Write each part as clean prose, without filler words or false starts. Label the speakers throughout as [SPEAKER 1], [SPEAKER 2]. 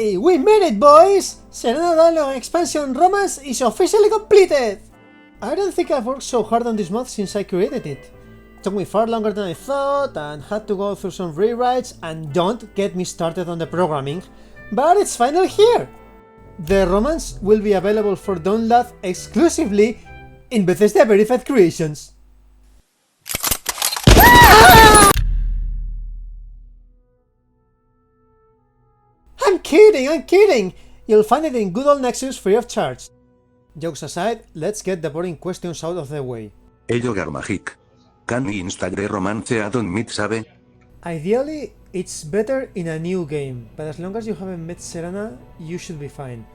[SPEAKER 1] Yay! We made it, boys! Serana Dialogue Expansion Romance is officially completed! I don't think I've worked so hard on this mod since I created it. It took me far longer than I thought and had to go through some rewrites, and don't get me started on the programming, but it's finally here! The romance will be available for download exclusively in Bethesda Verified Creations. I'm kidding! You'll find it in good old Nexus free of charge. Jokes aside, let's get the boring questions out of the way.
[SPEAKER 2] Ello Garmagic. Can we install the romance add-on mid-save?
[SPEAKER 1] Ideally, it's better in a new game, but as long as you haven't met Serana, you should be fine.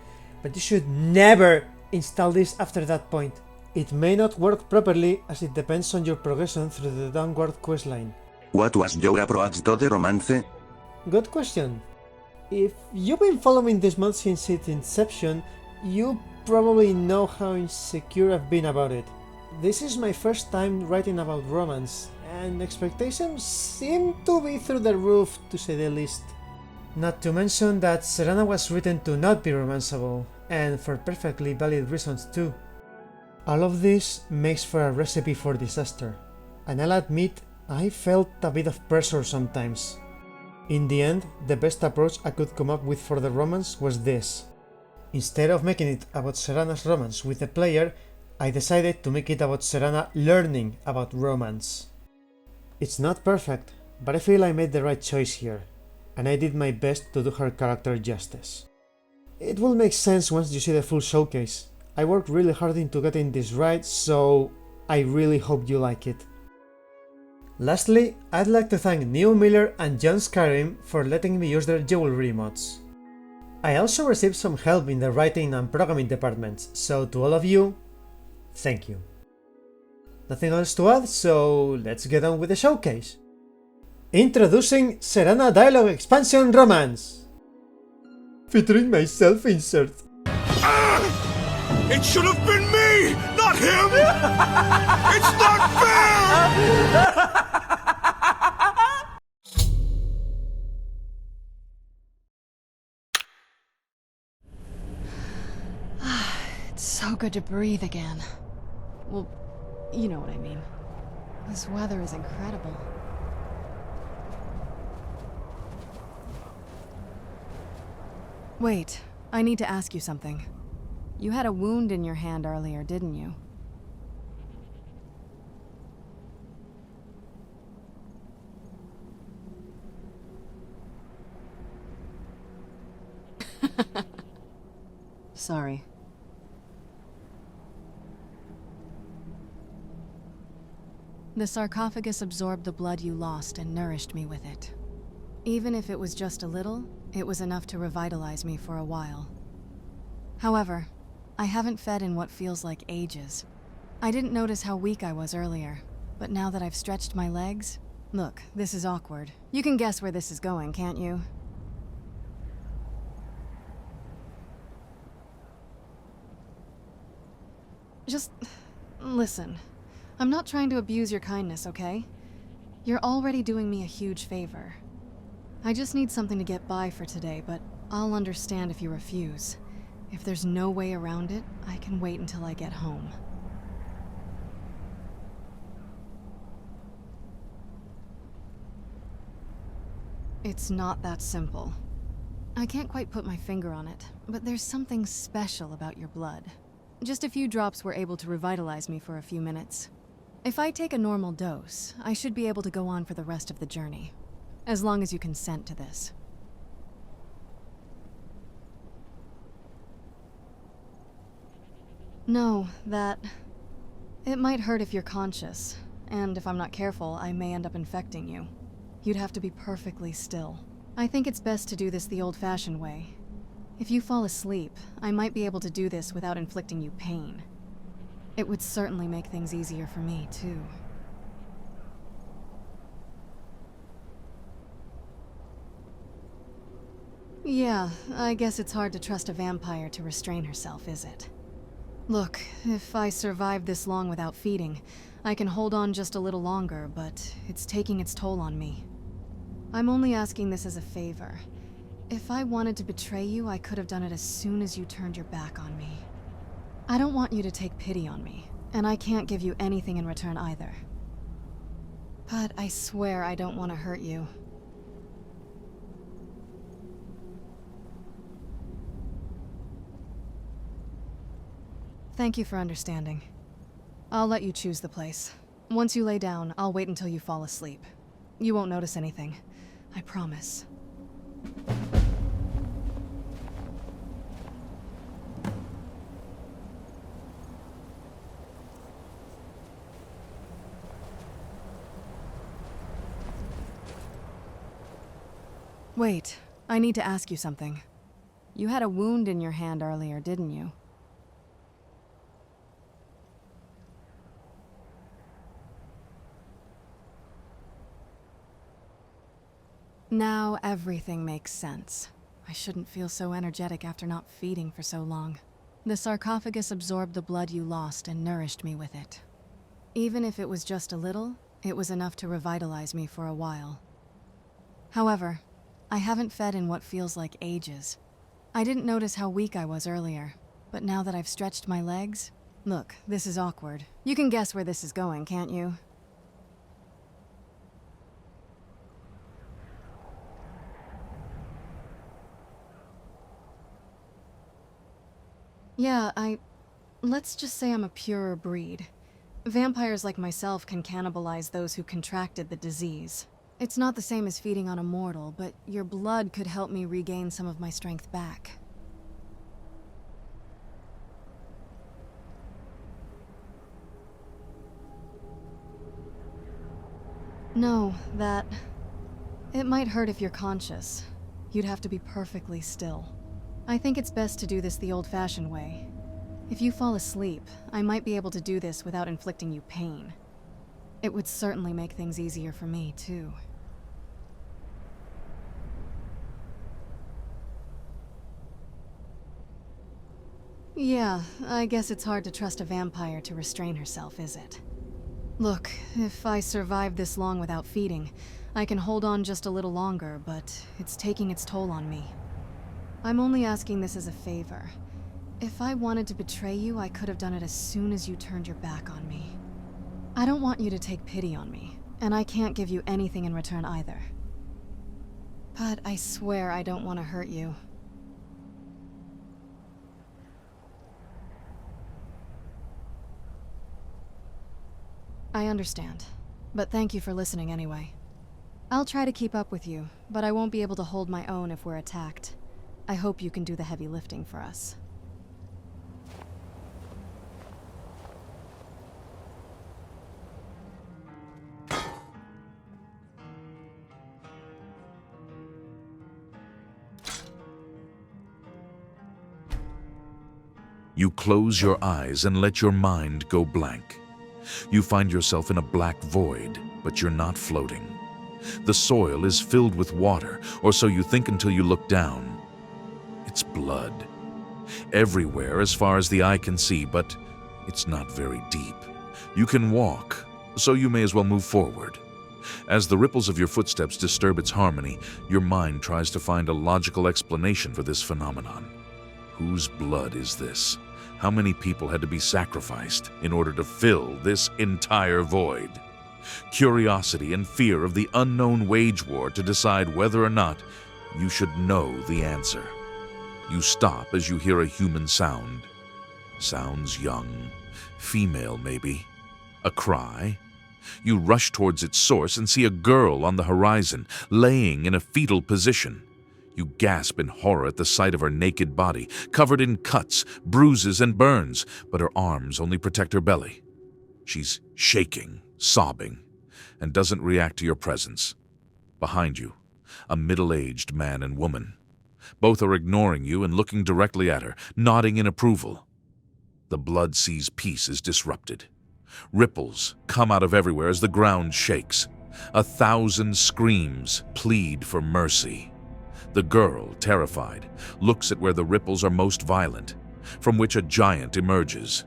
[SPEAKER 1] But you should never install this after that point. It may not work properly as it depends on your progression through the downward questline.
[SPEAKER 2] What was your approach to the romance?
[SPEAKER 1] Good question. If you've been following this mod since its inception, you probably know how insecure I've been about it. This is my first time writing about romance, and expectations seem to be through the roof, to say the least. Not to mention that Serana was written to not be romanceable, and for perfectly valid reasons too. All of this makes for a recipe for disaster, and I'll admit I felt a bit of pressure sometimes. In the end, the best approach I could come up with for the romance was this. Instead of making it about Serana's romance with the player, I decided to make it about Serana learning about romance. It's not perfect, but I feel I made the right choice here, and I did my best to do her character justice. It will make sense once you see the full showcase. I worked really hard into getting this right, so I really hope you like it. Lastly, I'd like to thank Neo Miller and John Skyrim for letting me use their jewelry mods. I also received some help in the writing and programming departments, so to all of you, thank you. Nothing else to add, so let's get on with the showcase. Introducing Serana Dialogue Expansion Romance! Featuring my self-insert.
[SPEAKER 3] It should have been me, not him! It's not fair!
[SPEAKER 4] It's so good to breathe again. Well, you know what I mean. This weather is incredible. Wait, I need to ask you something. You had a wound in your hand earlier, didn't you? Sorry. The sarcophagus absorbed the blood you lost and nourished me with it. Even if it was just a little, it was enough to revitalize me for a while. However, I haven't fed in what feels like ages. I didn't notice how weak I was earlier, but now that I've stretched my legs... Look, this is awkward. You can guess where this is going, can't you? Just... listen. I'm not trying to abuse your kindness, okay? You're already doing me a huge favor. I just need something to get by for today, but I'll understand if you refuse. If there's no way around it, I can wait until I get home. It's not that simple. I can't quite put my finger on it, but there's something special about your blood. Just a few drops were able to revitalize me for a few minutes. If I take a normal dose, I should be able to go on for the rest of the journey. As long as you consent to this. No, that... It might hurt if you're conscious, and if I'm not careful, I may end up infecting you. You'd have to be perfectly still. I think it's best to do this the old-fashioned way. If you fall asleep, I might be able to do this without inflicting you pain. It would certainly make things easier for me, too. Yeah, I guess it's hard to trust a vampire to restrain herself, is it? Look, if I survive this long without feeding, I can hold on just a little longer, but it's taking its toll on me. I'm only asking this as a favor. If I wanted to betray you, I could have done it as soon as you turned your back on me. I don't want you to take pity on me, and I can't give you anything in return either. But I swear I don't want to hurt you. Thank you for understanding. I'll let you choose the place. Once you lay down, I'll wait until you fall asleep. You won't notice anything. I promise. Wait, I need to ask you something. You had a wound in your hand earlier, didn't you? Now everything makes sense. I shouldn't feel so energetic after not feeding for so long. The sarcophagus absorbed the blood you lost and nourished me with it. Even if it was just a little, it was enough to revitalize me for a while. However, I haven't fed in what feels like ages. I didn't notice how weak I was earlier, but now that I've stretched my legs... Look, this is awkward. You can guess where this is going, can't you? Yeah, let's just say I'm a purer breed. Vampires like myself can cannibalize those who contracted the disease. It's not the same as feeding on a mortal, but your blood could help me regain some of my strength back. No, that... It might hurt if you're conscious. You'd have to be perfectly still. I think it's best to do this the old-fashioned way. If you fall asleep, I might be able to do this without inflicting you pain. It would certainly make things easier for me, too. Yeah, I guess it's hard to trust a vampire to restrain herself, is it? Look, if I survive this long without feeding, I can hold on just a little longer, but it's taking its toll on me. I'm only asking this as a favor. If I wanted to betray you, I could have done it as soon as you turned your back on me. I don't want you to take pity on me, and I can't give you anything in return either. But I swear I don't want to hurt you. I understand, but thank you for listening anyway. I'll try to keep up with you, but I won't be able to hold my own if we're attacked. I hope you can do the heavy lifting for us.
[SPEAKER 5] You close your eyes and let your mind go blank. You find yourself in a black void, but you're not floating. The soil is filled with water, or so you think until you look down. It's blood. Everywhere as far as the eye can see, but it's not very deep. You can walk, so you may as well move forward. As the ripples of your footsteps disturb its harmony, your mind tries to find a logical explanation for this phenomenon. Whose blood is this? How many people had to be sacrificed in order to fill this entire void? Curiosity and fear of the unknown wage war to decide whether or not you should know the answer. You stop as you hear a human sound. Sounds young, female maybe. A cry. You rush towards its source and see a girl on the horizon, laying in a fetal position. You gasp in horror at the sight of her naked body, covered in cuts, bruises, and burns, but her arms only protect her belly. She's shaking, sobbing, and doesn't react to your presence. Behind you, a middle-aged man and woman. Both are ignoring you and looking directly at her, nodding in approval. The blood sea's peace is disrupted. Ripples come out of everywhere as the ground shakes. 1,000 screams plead for mercy. The girl, terrified, looks at where the ripples are most violent, from which a giant emerges.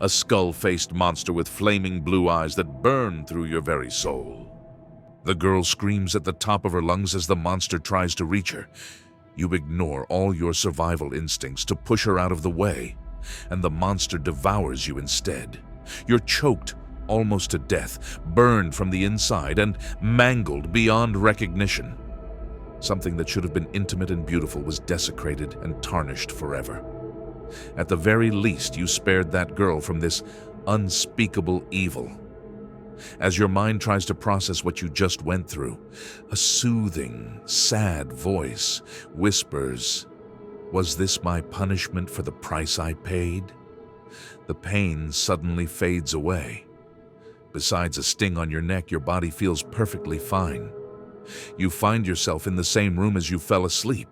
[SPEAKER 5] A skull-faced monster with flaming blue eyes that burn through your very soul. The girl screams at the top of her lungs as the monster tries to reach her. You ignore all your survival instincts to push her out of the way, and the monster devours you instead. You're choked almost to death, burned from the inside, and mangled beyond recognition. Something that should have been intimate and beautiful was desecrated and tarnished forever. At the very least, you spared that girl from this unspeakable evil. As your mind tries to process what you just went through, a soothing, sad voice whispers, "Was this my punishment for the price I paid?" The pain suddenly fades away. Besides a sting on your neck, your body feels perfectly fine. You find yourself in the same room as you fell asleep,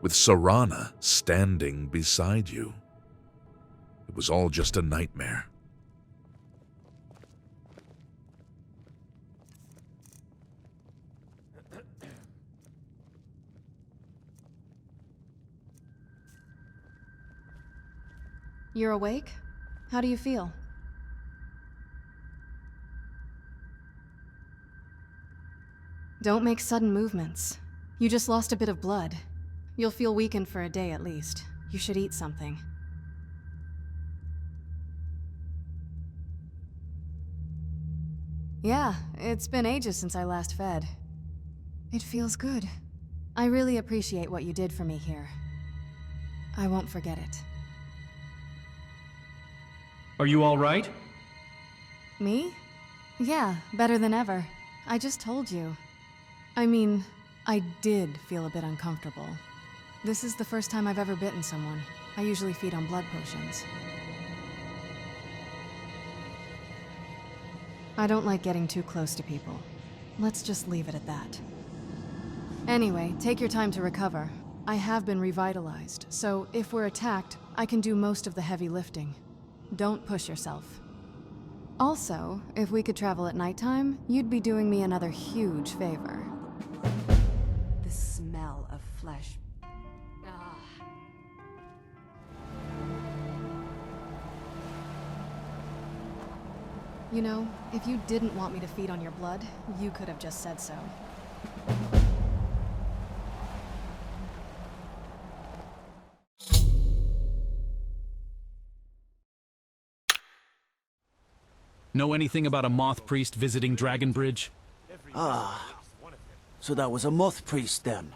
[SPEAKER 5] with Serana standing beside you. It was all just a nightmare.
[SPEAKER 4] You're awake? How do you feel? Don't make sudden movements. You just lost a bit of blood. You'll feel weakened for a day at least. You should eat something. Yeah, it's been ages since I last fed. It feels good. I really appreciate what you did for me here. I won't forget it.
[SPEAKER 6] Are you all right?
[SPEAKER 4] Me? Yeah, better than ever. I just told you. I mean, I did feel a bit uncomfortable. This is the first time I've ever bitten someone. I usually feed on blood potions. I don't like getting too close to people. Let's just leave it at that. Anyway, take your time to recover. I have been revitalized, so if we're attacked, I can do most of the heavy lifting. Don't push yourself. Also, if we could travel at nighttime, you'd be doing me another huge favor.
[SPEAKER 7] The smell of flesh.
[SPEAKER 4] You know, if you didn't want me to feed on your blood, you could have just said so.
[SPEAKER 6] Know anything about a moth priest visiting Dragonbridge?
[SPEAKER 8] So that was a moth priest then.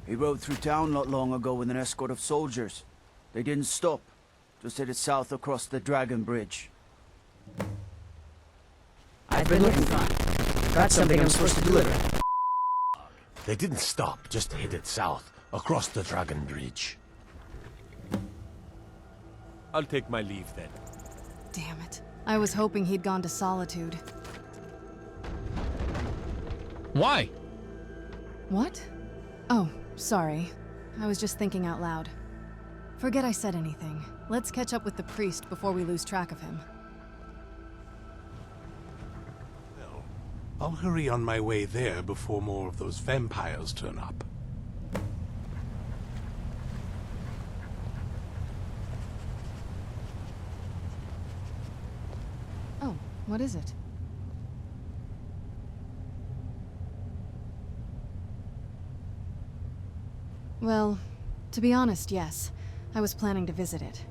[SPEAKER 8] He rode through town not long ago with an escort of soldiers. They didn't stop, just headed south across the Dragon Bridge.
[SPEAKER 9] I've been looking for. Got something I'm supposed to deliver.
[SPEAKER 3] They didn't stop, just headed south, across the Dragon Bridge. I'll take my leave then.
[SPEAKER 4] Damn it. I was hoping he'd gone to Solitude.
[SPEAKER 6] Why?
[SPEAKER 4] What? Oh, sorry. I was just thinking out loud. Forget I said anything. Let's catch up with the priest before we lose track of him.
[SPEAKER 3] Well, I'll hurry on my way there before more of those vampires turn up.
[SPEAKER 4] Oh, what is it? Well, to be honest, yes. I was planning to visit it.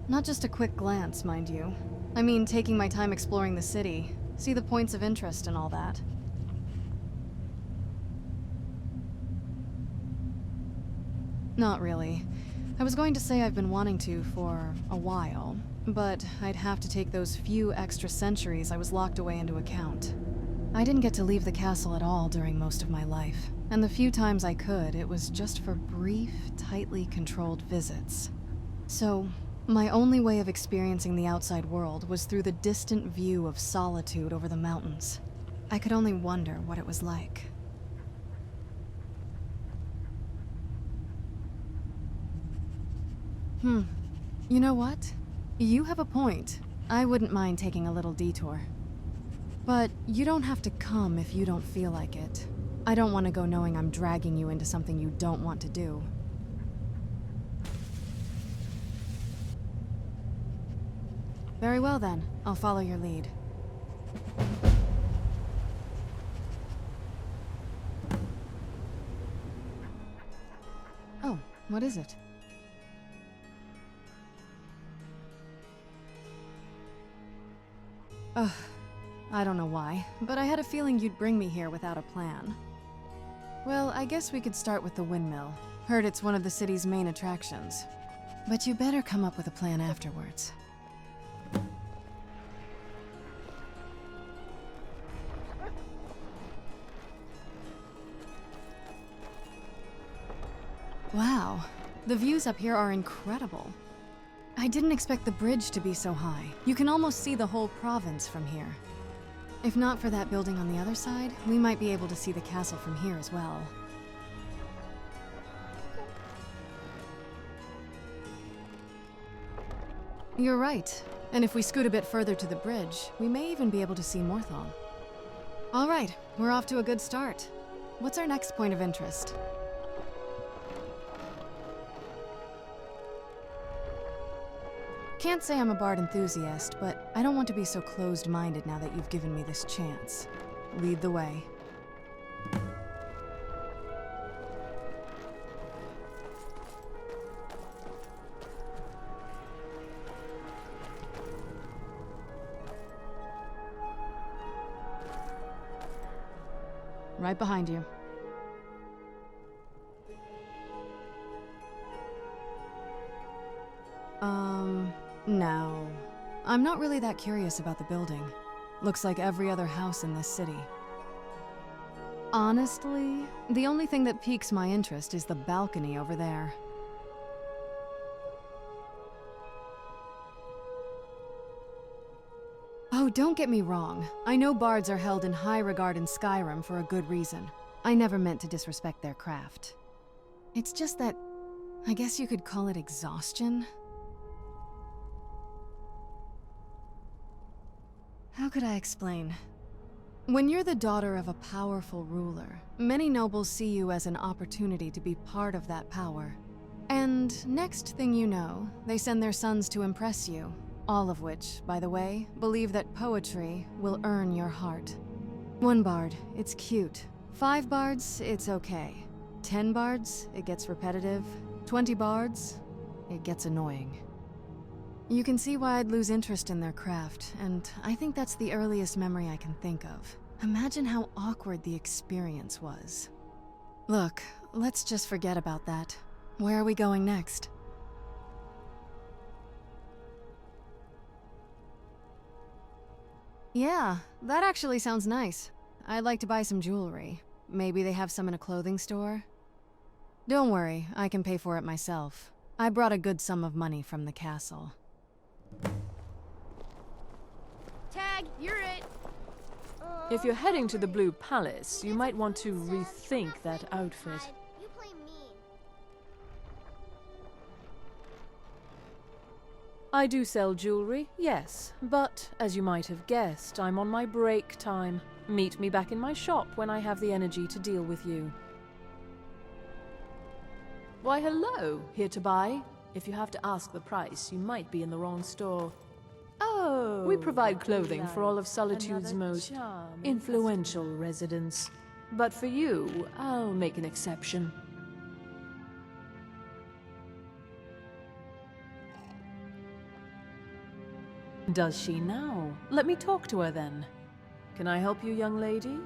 [SPEAKER 4] Not just a quick glance, mind you. I mean, taking my time exploring the city, see the points of interest and all that. Not really. I was going to say I've been wanting to for a while, but I'd have to take those few extra centuries I was locked away into account. I didn't get to leave the castle at all during most of my life, and the few times I could, it was just for brief, tightly controlled visits. So, my only way of experiencing the outside world was through the distant view of Solitude over the mountains. I could only wonder what it was like. You know what? You have a point. I wouldn't mind taking a little detour. But you don't have to come if you don't feel like it. I don't want to go knowing I'm dragging you into something you don't want to do. Very well then. I'll follow your lead. What is it? Ugh, I don't know why, but I had a feeling you'd bring me here without a plan. Well, I guess we could start with the windmill. Heard it's one of the city's main attractions. But you better come up with a plan afterwards. Wow, the views up here are incredible. I didn't expect the bridge to be so high. You can almost see the whole province from here. If not for that building on the other side, we might be able to see the castle from here as well. You're right. And if we scoot a bit further to the bridge, we may even be able to see Morthal. All right, we're off to a good start. What's our next point of interest? Can't say I'm a bard enthusiast, but I don't want to be so closed-minded now that you've given me this chance. Lead the way. Right behind you. No. I'm not really that curious about the building. Looks like every other house in this city. Honestly, the only thing that piques my interest is the balcony over there. Oh, don't get me wrong. I know bards are held in high regard in Skyrim for a good reason. I never meant to disrespect their craft. It's just that, I guess you could call it exhaustion. How could I explain? When you're the daughter of a powerful ruler, many nobles see you as an opportunity to be part of that power. And next thing you know, they send their sons to impress you. All of which, by the way, believe that poetry will earn your heart. 1 bard, it's cute. 5 bards, it's okay. 10 bards, it gets repetitive. 20 bards, it gets annoying. You can see why I'd lose interest in their craft, and I think that's the earliest memory I can think of. Imagine how awkward the experience was. Look, let's just forget about that. Where are we going next? Yeah, that actually sounds nice. I'd like to buy some jewelry. Maybe they have some in a clothing store? Don't worry, I can pay for it myself. I brought a good sum of money from the castle.
[SPEAKER 10] Tag, you're it!
[SPEAKER 11] If you're heading to the Blue Palace, you might want to rethink that outfit.
[SPEAKER 10] You play mean.
[SPEAKER 11] I do sell jewelry, yes, but as you might have guessed, I'm on my break time. Meet me back in my shop when I have the energy to deal with you. Why, hello, here to buy? If you have to ask the price, you might be in the wrong store. Oh, we provide clothing for all of Solitude's most influential residents. But for you, I'll make an exception. Does she now? Let me talk to her then. Can I help you, young lady?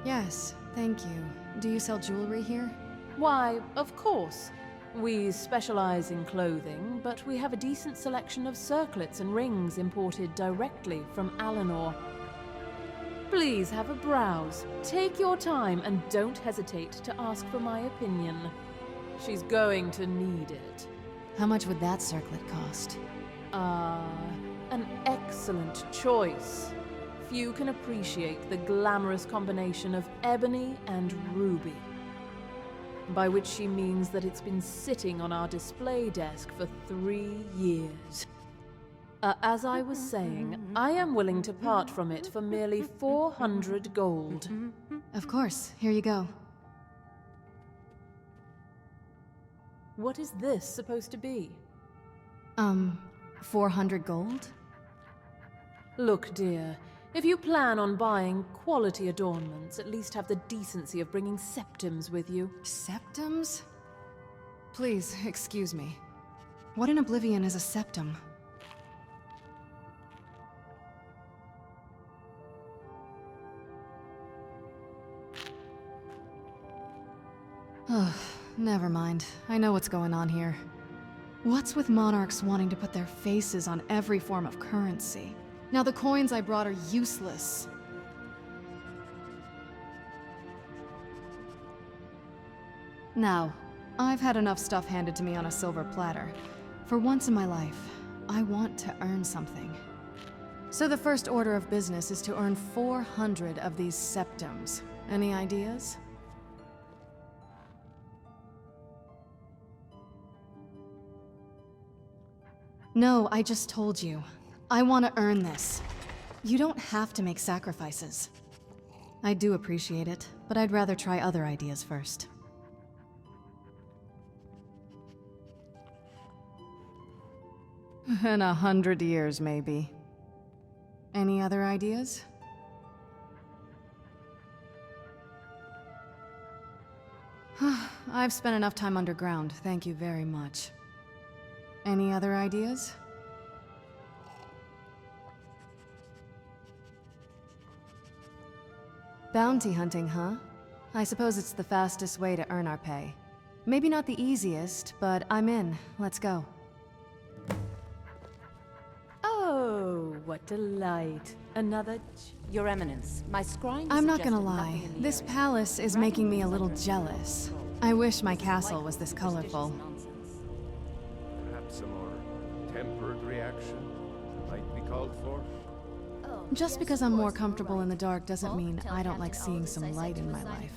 [SPEAKER 4] Yes, thank you. Do you sell jewelry here?
[SPEAKER 11] Why, of course. We specialize in clothing, but we have a decent selection of circlets and rings imported directly from Alinor. Please have a browse. Take your time and don't hesitate to ask for my opinion. She's going to need it.
[SPEAKER 4] How much would that circlet cost?
[SPEAKER 11] An excellent choice. Few can appreciate the glamorous combination of ebony and ruby. By which she means that it's been sitting on our display desk for 3 years. As I was saying, I am willing to part from it for merely 400 gold.
[SPEAKER 4] Of course, here you go.
[SPEAKER 11] What is this supposed to be?
[SPEAKER 4] 400 gold?
[SPEAKER 11] Look, dear, if you plan on buying quality adornments, at least have the decency of bringing septims with you.
[SPEAKER 4] Septims? Please, excuse me. What in Oblivion is a septum? Ugh, never mind. I know what's going on here. What's with monarchs wanting to put their faces on every form of currency? Now the coins I brought are useless. Now, I've had enough stuff handed to me on a silver platter. For once in my life, I want to earn something. So the first order of business is to earn 400 of these septums. Any ideas? No, I just told you. I want to earn this. You don't have to make sacrifices. I do appreciate it, but I'd rather try other ideas first. In 100 years, maybe. Any other ideas? I've spent enough time underground, thank you very much. Any other ideas? Bounty hunting, huh? I suppose it's the fastest way to earn our pay. Maybe not the easiest, but I'm in. Let's go.
[SPEAKER 7] Oh, what delight. Another... Your Eminence, my scrying
[SPEAKER 4] I'm not gonna
[SPEAKER 7] suggested
[SPEAKER 4] lie.
[SPEAKER 7] nothing in the
[SPEAKER 4] This
[SPEAKER 7] area.
[SPEAKER 4] palace is making me a little jealous. I wish my castle was this colorful.
[SPEAKER 3] Perhaps a more tempered reaction might be called for.
[SPEAKER 4] Just because I'm more comfortable in the dark doesn't mean I don't like seeing some light in my life.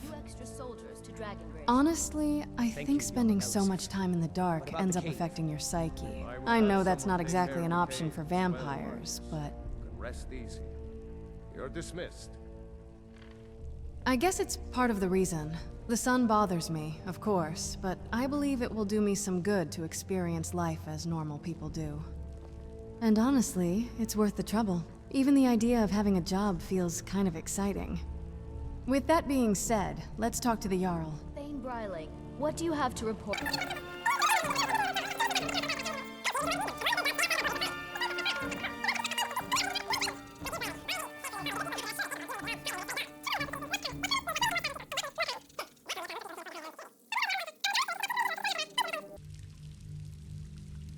[SPEAKER 4] Honestly, I think spending so much time in the dark ends up affecting your psyche. I know that's not exactly an option for vampires, but...
[SPEAKER 3] Rest easy. You're dismissed.
[SPEAKER 4] I guess it's part of the reason. The sun bothers me, of course, but I believe it will do me some good to experience life as normal people do. And honestly, it's worth the trouble. Even the idea of having a job feels kind of exciting. With that being said, let's talk to the Jarl.
[SPEAKER 10] Thane Bryling, what do you have to report?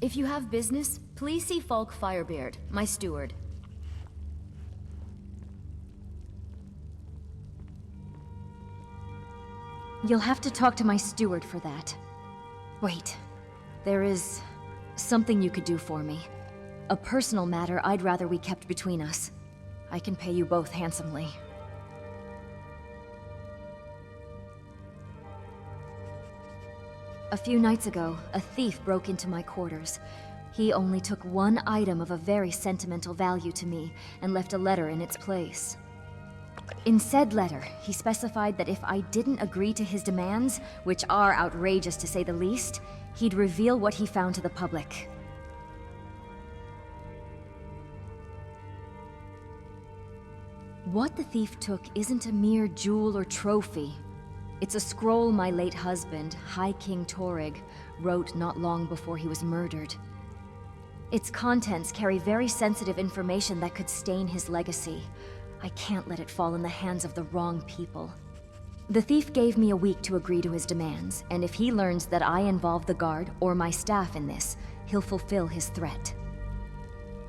[SPEAKER 10] If you have business, please see Falk Firebeard, my steward. You'll have to talk to my steward for that. Wait. There is... something you could do for me. A personal matter I'd rather we kept between us. I can pay you both handsomely. A few nights ago, a thief broke into my quarters. He only took one item of a very sentimental value to me and left a letter in its place. In said letter, he specified that if I didn't agree to his demands, which are outrageous to say the least, he'd reveal what he found to the public. What the thief took isn't a mere jewel or trophy. It's a scroll my late husband, High King Torrig, wrote not long before he was murdered. Its contents carry very sensitive information that could stain his legacy. I can't let it fall in the hands of the wrong people. The thief gave me a week to agree to his demands, and if he learns that I involved the guard or my staff in this, he'll fulfill his threat.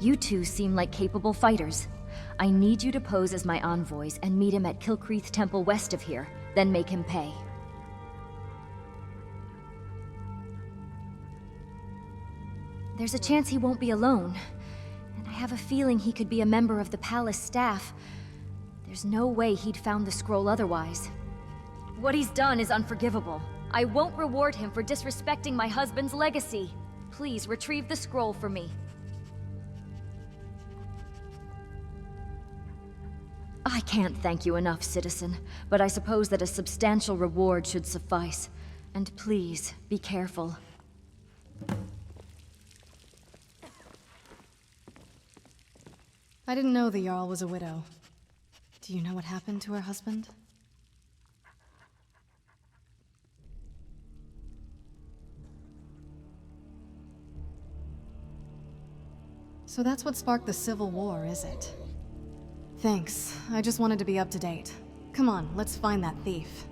[SPEAKER 10] You two seem like capable fighters. I need you to pose as my envoys and meet him at Kilcreath Temple west of here, then make him pay. There's a chance he won't be alone, and I have a feeling he could be a member of the palace staff. There's no way he'd found the scroll otherwise. What he's done is unforgivable. I won't reward him for disrespecting my husband's legacy. Please retrieve the scroll for me. I can't thank you enough, citizen, but I suppose that a substantial reward should suffice. And please, be careful.
[SPEAKER 4] I didn't know the Jarl was a widow. Do you know what happened to her husband? So that's what sparked the Civil War, is it? Thanks. I just wanted to be up to date. Come on, let's find that thief.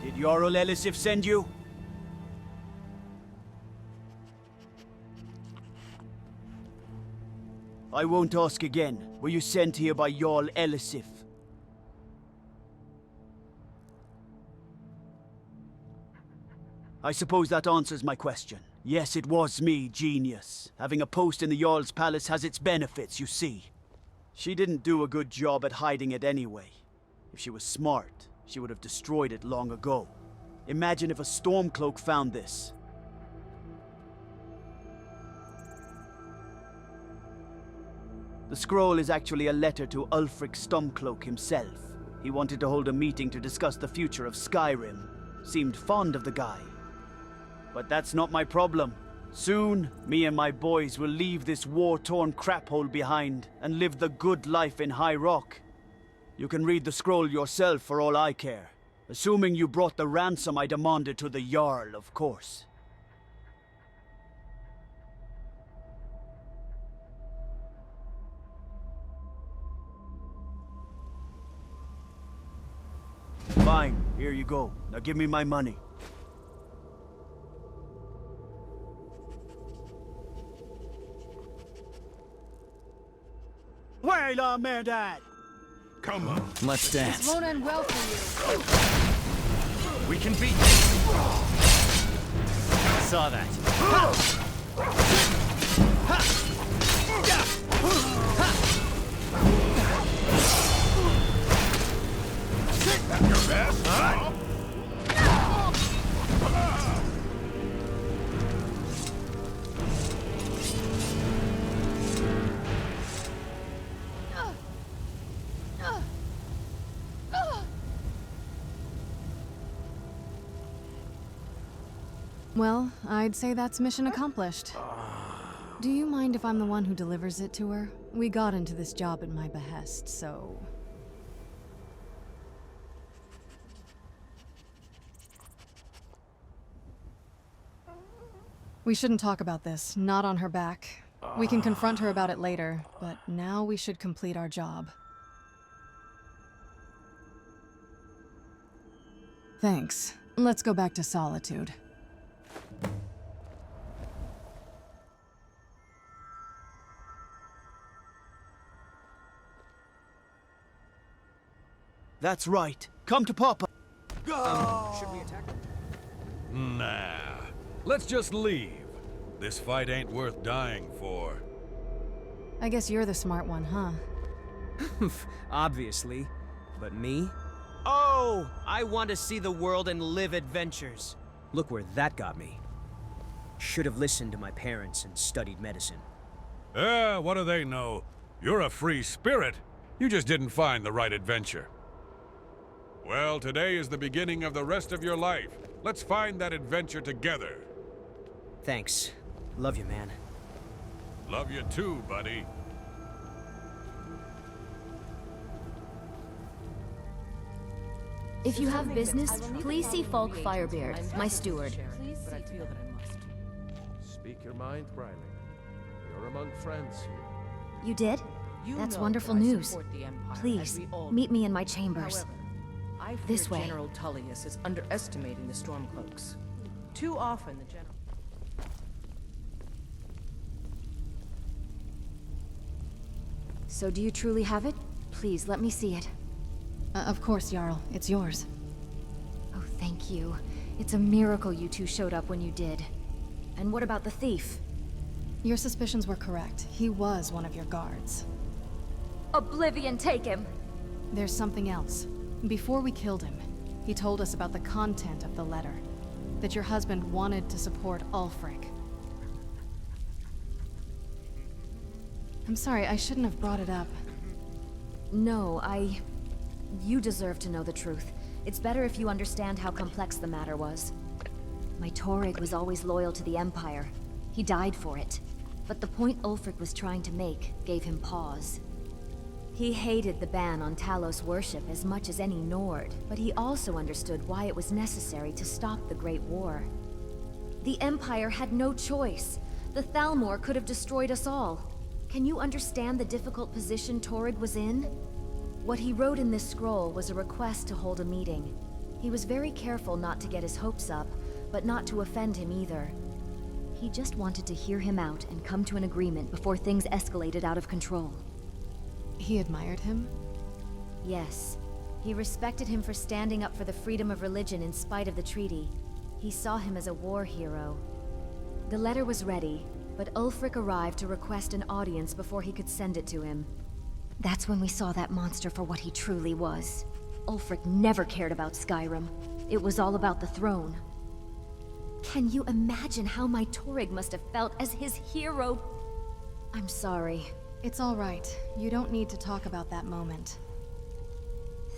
[SPEAKER 8] Did Jarl Elisif send you? I won't ask again. Were you sent here by Jarl Elisif? I suppose that answers my question. Yes, it was me, Genius. Having a post in the Jarl's palace has its benefits, you see. She didn't do a good job at hiding it anyway. If she was smart, she would have destroyed it long ago. Imagine if a Stormcloak found this. The scroll is actually a letter to Ulfric Stormcloak himself. He wanted to hold a meeting to discuss the future of Skyrim. Seemed fond of the guy. But that's not my problem. Soon, me and my boys will leave this war-torn craphole behind and live the good life in High Rock. You can read the scroll yourself for all I care. Assuming you brought the ransom I demanded to the Jarl, of course. Fine, here you go. Now give me my money. Wait a minute!
[SPEAKER 3] Come on.
[SPEAKER 6] Let's dance.
[SPEAKER 11] This won't end well for you.
[SPEAKER 6] We can beat this. Saw that.
[SPEAKER 3] Your best, huh?
[SPEAKER 4] Well, I'd say that's mission accomplished. Do you mind if I'm the one who delivers it to her? We got into this job at my behest, so... We shouldn't talk about this, not on her back. We can confront her about it later, but now we should complete our job. Thanks. Let's go back to Solitude.
[SPEAKER 8] That's right. Come to Papa.
[SPEAKER 3] Should we attack him? Nah. Let's just leave. This fight ain't worth dying for.
[SPEAKER 4] I guess you're the smart one, huh?
[SPEAKER 9] Obviously. But me? Oh! I want to see the world and live adventures. Look where that got me. Should have listened to my parents and studied medicine.
[SPEAKER 3] What do they know? You're a free spirit. You just didn't find the right adventure. Well, today is the beginning of the rest of your life. Let's find that adventure together.
[SPEAKER 9] Thanks. Love you, man.
[SPEAKER 3] Love you too, buddy.
[SPEAKER 10] If you have business, please see Falk Firebeard, my steward.
[SPEAKER 7] But I feel that I must.
[SPEAKER 12] Speak your mind, Briley. You're among friends here.
[SPEAKER 10] You did?
[SPEAKER 7] You
[SPEAKER 10] That's
[SPEAKER 7] know
[SPEAKER 10] wonderful
[SPEAKER 7] that I
[SPEAKER 10] news.
[SPEAKER 7] support the Empire, as
[SPEAKER 10] Please,
[SPEAKER 7] we all
[SPEAKER 10] meet
[SPEAKER 7] do.
[SPEAKER 10] me in my chambers.
[SPEAKER 7] However, I fear
[SPEAKER 10] This way.
[SPEAKER 7] General Tullius is underestimating the Stormcloaks. Too often the General...
[SPEAKER 10] So do you truly have it? Please, let me see it.
[SPEAKER 4] Of course, Jarl. It's yours.
[SPEAKER 10] Oh, thank you. It's a miracle you two showed up when you did. And what about the thief?
[SPEAKER 4] Your suspicions were correct. He was one of your guards.
[SPEAKER 10] Oblivion take him!
[SPEAKER 4] There's something else. Before we killed him, he told us about the content of the letter. That your husband wanted to support Ulfric. I'm sorry, I shouldn't have brought it up.
[SPEAKER 10] No, You deserve to know the truth. It's better if you understand how complex the matter was. My Torrig was always loyal to the Empire. He died for it. but the point Ulfric was trying to make gave him pause. He hated the ban on Talos worship as much as any Nord, but he also understood why it was necessary to stop the Great War. The Empire had no choice. The Thalmor could have destroyed us all. Can you understand the difficult position Torrig was in? What he wrote in this scroll was a request to hold a meeting. He was very careful not to get his hopes up, but not to offend him either. He just wanted to hear him out and come to an agreement before things escalated out of control.
[SPEAKER 4] He admired him?
[SPEAKER 10] Yes. He respected him for standing up for the freedom of religion in spite of the treaty. He saw him as a war hero. The letter was ready, but Ulfric arrived to request an audience before he could send it to him. That's when we saw that monster for what he truly was. Ulfric never cared about Skyrim. It was all about the throne. Can you imagine how my Torrig must have felt as his hero? I'm sorry.
[SPEAKER 4] It's all right. You don't need to talk about that moment.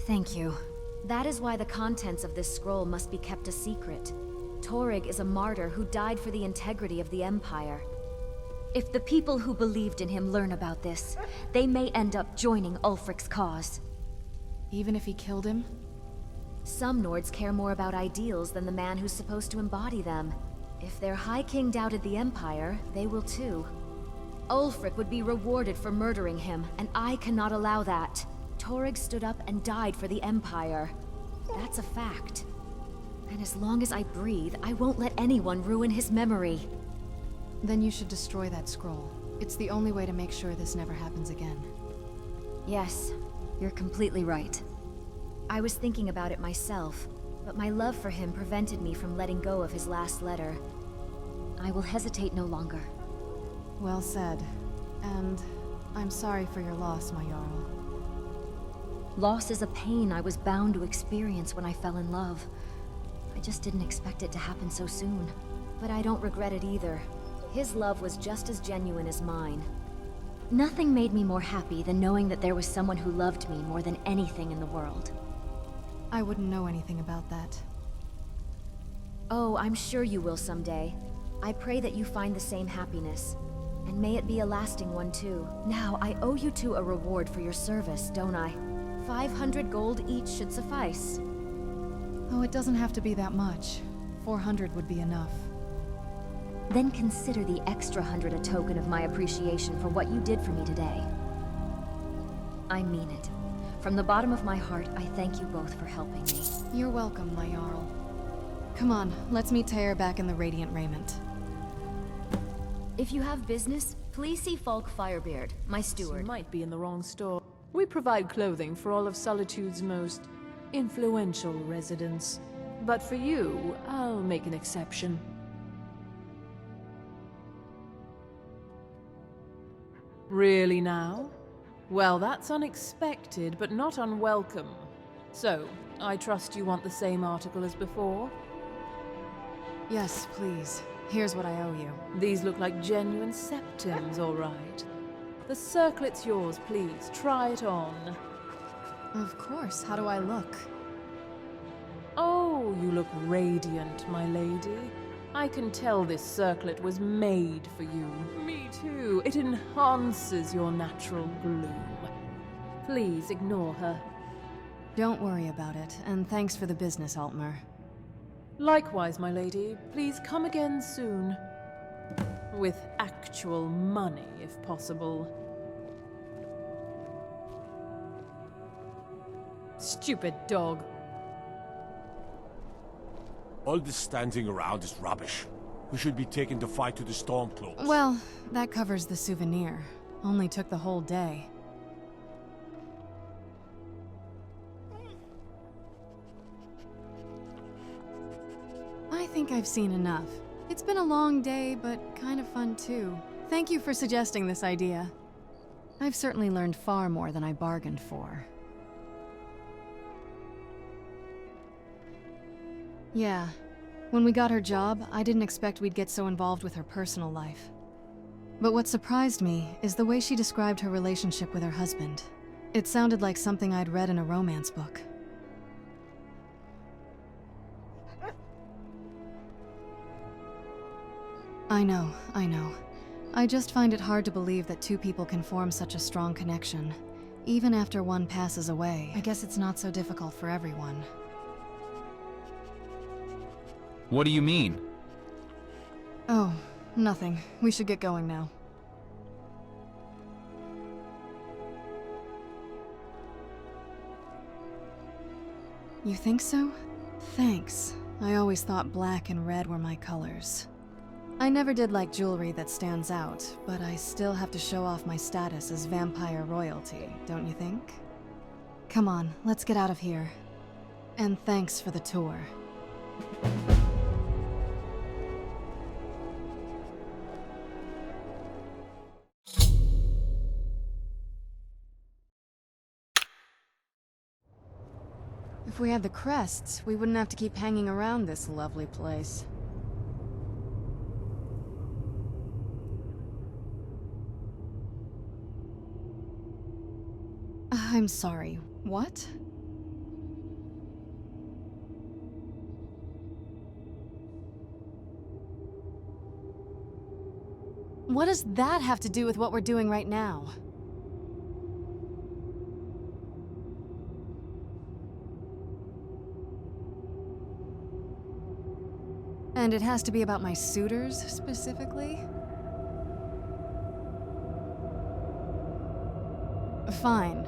[SPEAKER 10] Thank you. That is why the contents of this scroll must be kept a secret. Torrig is a martyr who died for the integrity of the Empire. If the people who believed in him learn about this, they may end up joining Ulfric's cause.
[SPEAKER 4] Even if he killed him?
[SPEAKER 10] Some Nords care more about ideals than the man who's supposed to embody them. If their High King doubted the Empire, they will too. Ulfric would be rewarded for murdering him, and I cannot allow that. Torrig stood up and died for the Empire. That's a fact. And as long as I breathe, I won't let anyone ruin his memory.
[SPEAKER 4] Then you should destroy that scroll. It's the only way to make sure this never happens again.
[SPEAKER 10] Yes, you're completely right. I was thinking about it myself, but my love for him prevented me from letting go of his last letter. I will hesitate no longer.
[SPEAKER 4] Well said. And I'm sorry for your loss, my Jarl.
[SPEAKER 10] Loss is a pain I was bound to experience when I fell in love. I just didn't expect it to happen so soon. But I don't regret it either. His love was just as genuine as mine. Nothing made me more happy than knowing that there was someone who loved me more than anything in the world.
[SPEAKER 4] I wouldn't know anything about that.
[SPEAKER 10] Oh, I'm sure you will someday. I pray that you find the same happiness. And may it be a lasting one too. Now, I owe you two a reward for your service, don't I? 500 gold each should suffice.
[SPEAKER 4] Oh, it doesn't have to be that much. 400 would be enough.
[SPEAKER 10] Then consider the extra 100 a token of my appreciation for what you did for me today. I mean it. From the bottom of my heart, I thank you both for helping me.
[SPEAKER 4] You're welcome, my Jarl. Come on, let's meet Teir back in the Radiant Raiment.
[SPEAKER 10] If you have business, please see Falk Firebeard, my steward.
[SPEAKER 11] You might be in the wrong store. We provide clothing for all of Solitude's most influential residents. But for you, I'll make an exception. Really now? Well, that's unexpected, but not unwelcome. So, I trust you want the same article as before?
[SPEAKER 4] Yes, please. Here's what I owe you.
[SPEAKER 11] These look like genuine septums, all right. The circlet's yours, please. Try it on.
[SPEAKER 4] Of course. How do I look?
[SPEAKER 11] Oh, you look radiant, my lady. I can tell this circlet was made for you. Me too. It enhances your natural bloom. Please ignore her.
[SPEAKER 4] Don't worry about it, and thanks for the business, Altmer.
[SPEAKER 11] Likewise, my lady. Please come again soon. With actual money, if possible. Stupid dog.
[SPEAKER 12] All this standing around is rubbish. We should be taking the fight to the Stormcloaks.
[SPEAKER 4] Well, that covers the souvenir. Only took the whole day. I think I've seen enough. It's been a long day, but kind of fun too. Thank you for suggesting this idea. I've certainly learned far more than I bargained for. Yeah. When we got her job, I didn't expect we'd get so involved with her personal life. But what surprised me is the way she described her relationship with her husband. It sounded like something I'd read in a romance book. I know. I just find it hard to believe that two people can form such a strong connection, even after one passes away. I guess it's not so difficult for everyone.
[SPEAKER 6] What do you mean?
[SPEAKER 4] Oh, nothing. We should get going now. You think so? Thanks. I always thought black and red were my colors. I never did like jewelry that stands out, but I still have to show off my status as vampire royalty, don't you think? Come on, let's get out of here. And thanks for the tour. If we had the crests, we wouldn't have to keep hanging around this lovely place. I'm sorry, what? What does that have to do with what we're doing right now? And it has to be about my suitors, specifically? Fine.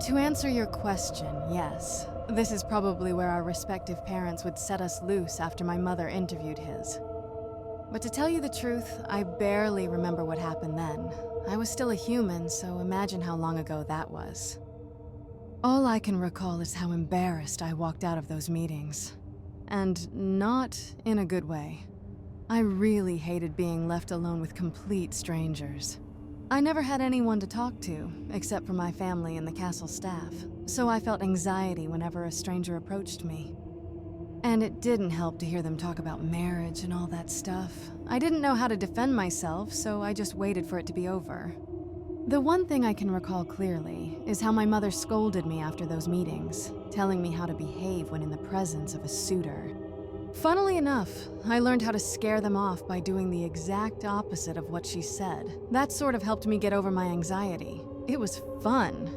[SPEAKER 4] To answer your question, yes. This is probably where our respective parents would set us loose after my mother interviewed his. But to tell you the truth, I barely remember what happened then. I was still a human, so imagine how long ago that was. All I can recall is how embarrassed I walked out of those meetings. And not in a good way. I really hated being left alone with complete strangers. I never had anyone to talk to, except for my family and the castle staff, so I felt anxiety whenever a stranger approached me. And it didn't help to hear them talk about marriage and all that stuff. I didn't know how to defend myself, so I just waited for it to be over. The one thing I can recall clearly is how my mother scolded me after those meetings, telling me how to behave when in the presence of a suitor. Funnily enough, I learned how to scare them off by doing the exact opposite of what she said. That sort of helped me get over my anxiety. It was fun.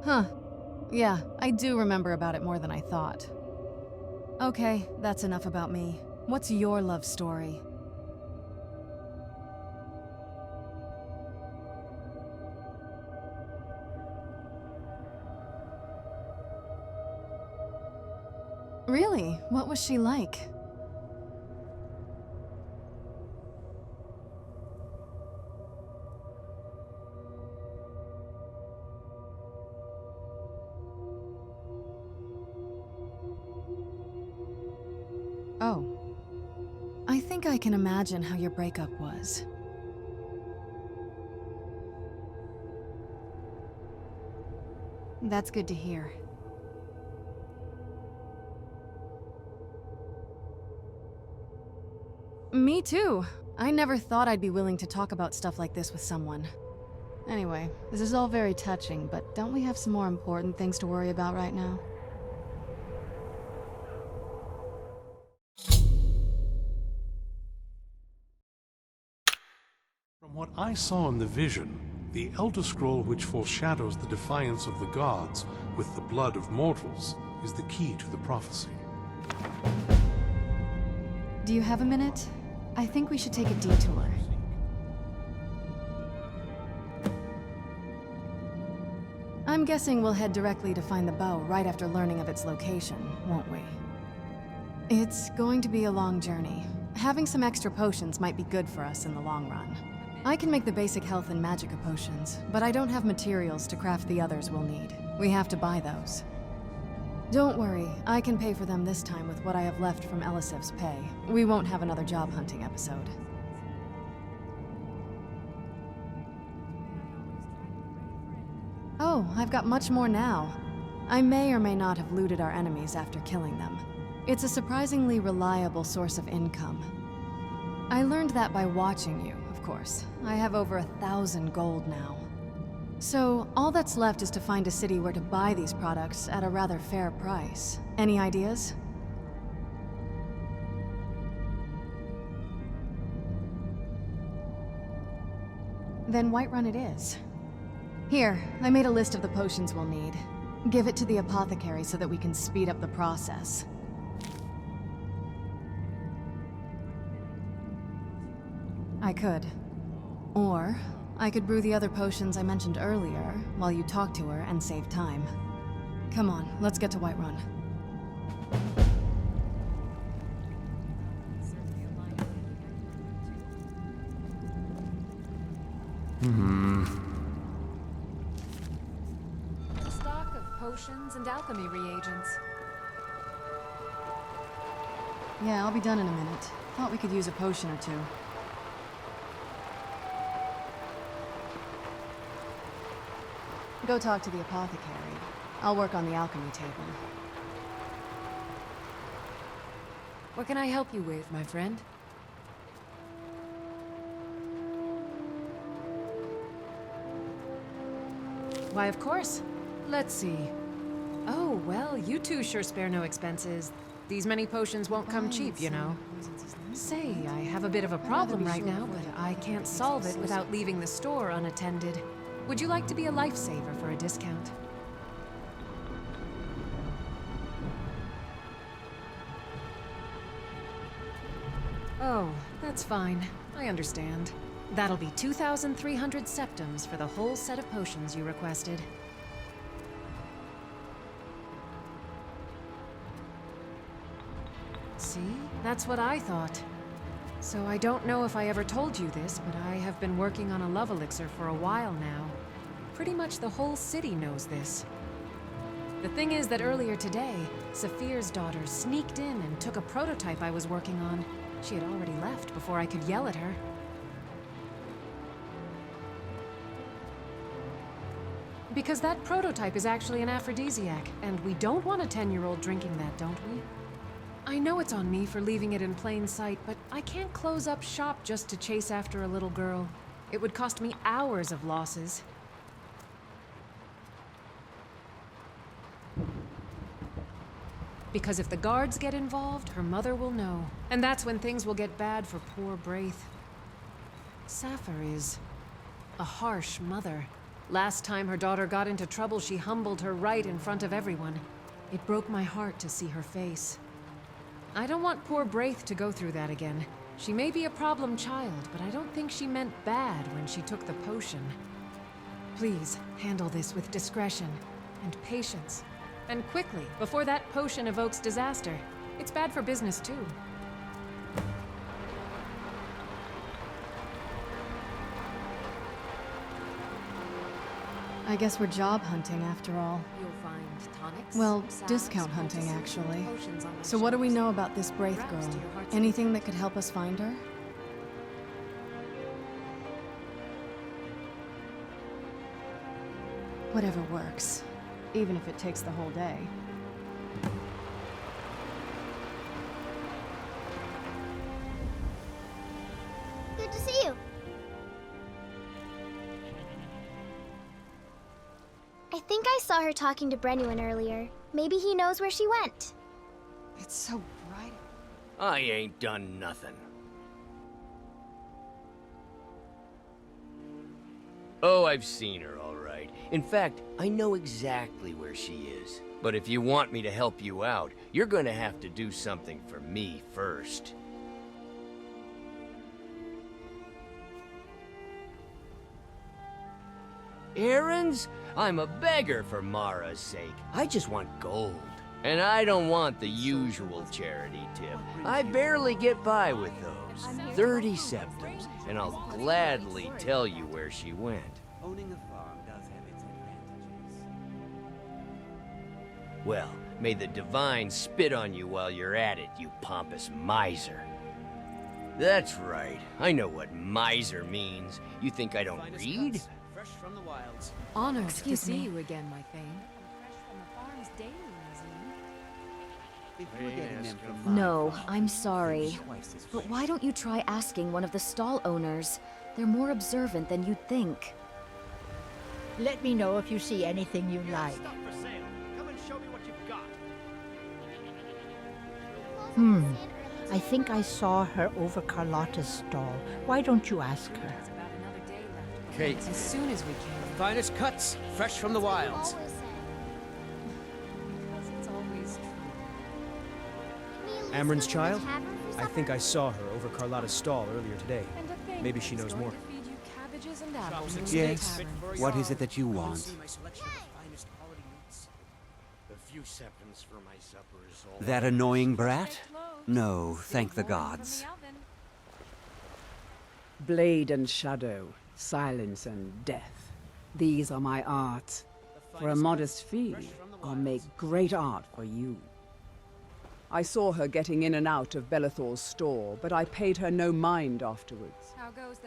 [SPEAKER 4] Huh. Yeah, I do remember about it more than I thought. Okay, that's enough about me. What's your love story? Really? What was she like? Oh. I think I can imagine how your breakup was. That's good to hear. Me too. I never thought I'd be willing to talk about stuff like this with someone. Anyway, this is all very touching, but don't we have some more important things to worry about right now?
[SPEAKER 13] From what I saw in the vision, the Elder Scroll which foreshadows the defiance of the gods with the blood of mortals is the key to the prophecy.
[SPEAKER 4] Do you have a minute? I think we should take a detour. I'm guessing we'll head directly to find the bow right after learning of its location, won't we? It's going to be a long journey. Having some extra potions might be good for us in the long run. I can make the basic health and magicka potions, but I don't have materials to craft the others we'll need. We have to buy those. Don't worry, I can pay for them this time with what I have left from Elisev's pay. We won't have another job hunting episode. Oh, I've got much more now. I may or may not have looted our enemies after killing them. It's a surprisingly reliable source of income. I learned that by watching you, of course. I have over 1,000 gold now. So, all that's left is to find a city where to buy these products at a rather fair price. Any ideas? Then Whiterun it is. Here, I made a list of the potions we'll need. Give it to the apothecary so that we can speed up the process. I could. Or, I could brew the other potions I mentioned earlier while you talk to her and save time. Come on, let's get to Whiterun.
[SPEAKER 14] Stock of potions and alchemy reagents.
[SPEAKER 4] Yeah, I'll be done in a minute. Thought we could use a potion or two. Go talk to the apothecary. I'll work on the alchemy table.
[SPEAKER 14] What can I help you with, my friend? Why, of course. Let's see. Oh, well, you two sure spare no expenses. These many potions won't come cheap, you know. Say, I have a bit of a problem right now, but I can't solve it without leaving the store unattended. Would you like to be a lifesaver for a discount? Oh, that's fine. I understand. That'll be 2,300 septums for the whole set of potions you requested. See? That's what I thought. So I don't know if I ever told you this, but I have been working on a love elixir for a while now. Pretty much the whole city knows this. The thing is that earlier today, Saphir's daughter sneaked in and took a prototype I was working on. She had already left before I could yell at her. Because that prototype is actually an aphrodisiac, and we don't want a 10-year-old drinking that, don't we? I know it's on me for leaving it in plain sight, but I can't close up shop just to chase after a little girl. It would cost me hours of losses. Because if the guards get involved, her mother will know. And that's when things will get bad for poor Braith. Saphir is a harsh mother. Last time her daughter got into trouble, she humbled her right in front of everyone. It broke my heart to see her face. I don't want poor Braith to go through that again. She may be a problem child, but I don't think she meant bad when she took the potion. Please, handle this with discretion and patience. And quickly, before that potion evokes disaster. It's bad for business, too.
[SPEAKER 4] I guess we're job hunting after all.
[SPEAKER 14] You'll find tonics,
[SPEAKER 4] Well,
[SPEAKER 14] salves,
[SPEAKER 4] discount hunting,
[SPEAKER 14] poultices,
[SPEAKER 4] actually.
[SPEAKER 14] potions on the
[SPEAKER 4] So what do we
[SPEAKER 14] shelves.
[SPEAKER 4] know about this Braith
[SPEAKER 14] Perhaps
[SPEAKER 4] girl?
[SPEAKER 14] to your heart's
[SPEAKER 4] Anything that could help us find her? Whatever works. Even if it takes the whole day.
[SPEAKER 15] Good to see you. I think I saw her talking to Brenuin earlier. Maybe he knows where she went.
[SPEAKER 14] It's so bright.
[SPEAKER 9] I ain't done nothing. Oh, I've seen her, all right. In fact, I know exactly where she is. But if you want me to help you out, you're gonna have to do something for me first. Errands? I'm a beggar for Mara's sake. I just want gold. And I don't want the usual charity tip. I barely get by with those. 30 septums, and I'll gladly tell you where she went.
[SPEAKER 16] Owning a farm does have its advantages.
[SPEAKER 9] Well, may the divine spit on you while you're at it, you pompous miser. That's right. I know what miser means. You think I don't read?
[SPEAKER 16] Fresh from the wilds.
[SPEAKER 14] Honored
[SPEAKER 10] Excuse
[SPEAKER 14] to see
[SPEAKER 10] me.
[SPEAKER 14] you again, my Thane.
[SPEAKER 11] Fresh from the farm's daily museum.
[SPEAKER 16] If you're getting them from
[SPEAKER 10] No, I'm sorry. But why don't you try asking one of the stall owners? They're more observant than you'd think.
[SPEAKER 17] Let me know if you see anything you like.
[SPEAKER 8] Stuff for sale. Come and show me what you've got.
[SPEAKER 17] I think I saw her over Carlotta's stall. Why don't you ask her?
[SPEAKER 16] Kate.
[SPEAKER 14] As soon as we can.
[SPEAKER 16] Finest cuts, fresh from the wilds.
[SPEAKER 14] It's always true.
[SPEAKER 18] Amron's child? I think I saw her over Carlotta's stall earlier today. Maybe she knows more.
[SPEAKER 16] Yes. What is it that you want? That annoying brat? No, thank the gods.
[SPEAKER 19] Blade and shadow, silence and death. These are my arts. For a modest fee, I'll make great art for you. I saw her getting in and out of Belethor's store, but I paid her no mind afterwards.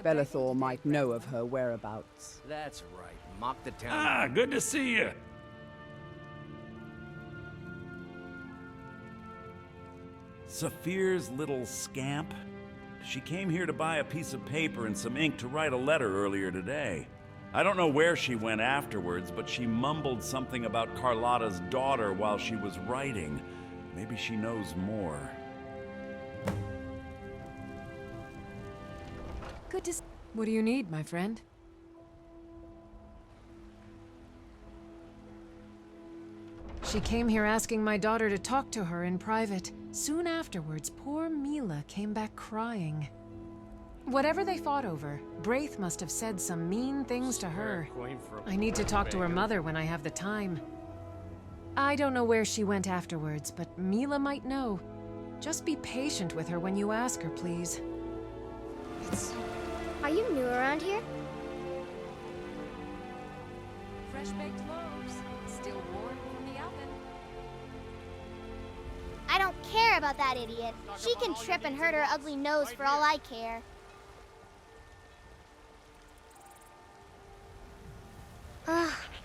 [SPEAKER 19] Belethor might know of her whereabouts.
[SPEAKER 9] That's right. Mock the town.
[SPEAKER 20] Ah, good to see you. Saphir's little scamp. She came here to buy a piece of paper and some ink to write a letter earlier today. I don't know where she went afterwards, but she mumbled something about Carlotta's daughter while she was writing. Maybe she knows more.
[SPEAKER 14] Good to What do you need, my friend? She came here asking my daughter to talk to her in private. Soon afterwards, poor Mila came back crying. Whatever they fought over, Braith must have said some mean things to her. I need to talk to her mother when I have the time. I don't know where she went afterwards, but Mila might know. Just be patient with her when you ask her, please.
[SPEAKER 15] Are you new around here?
[SPEAKER 14] Fresh baked loaves, still warm from the oven.
[SPEAKER 15] I don't care about that idiot. She can trip and hurt her ugly nose for all I care.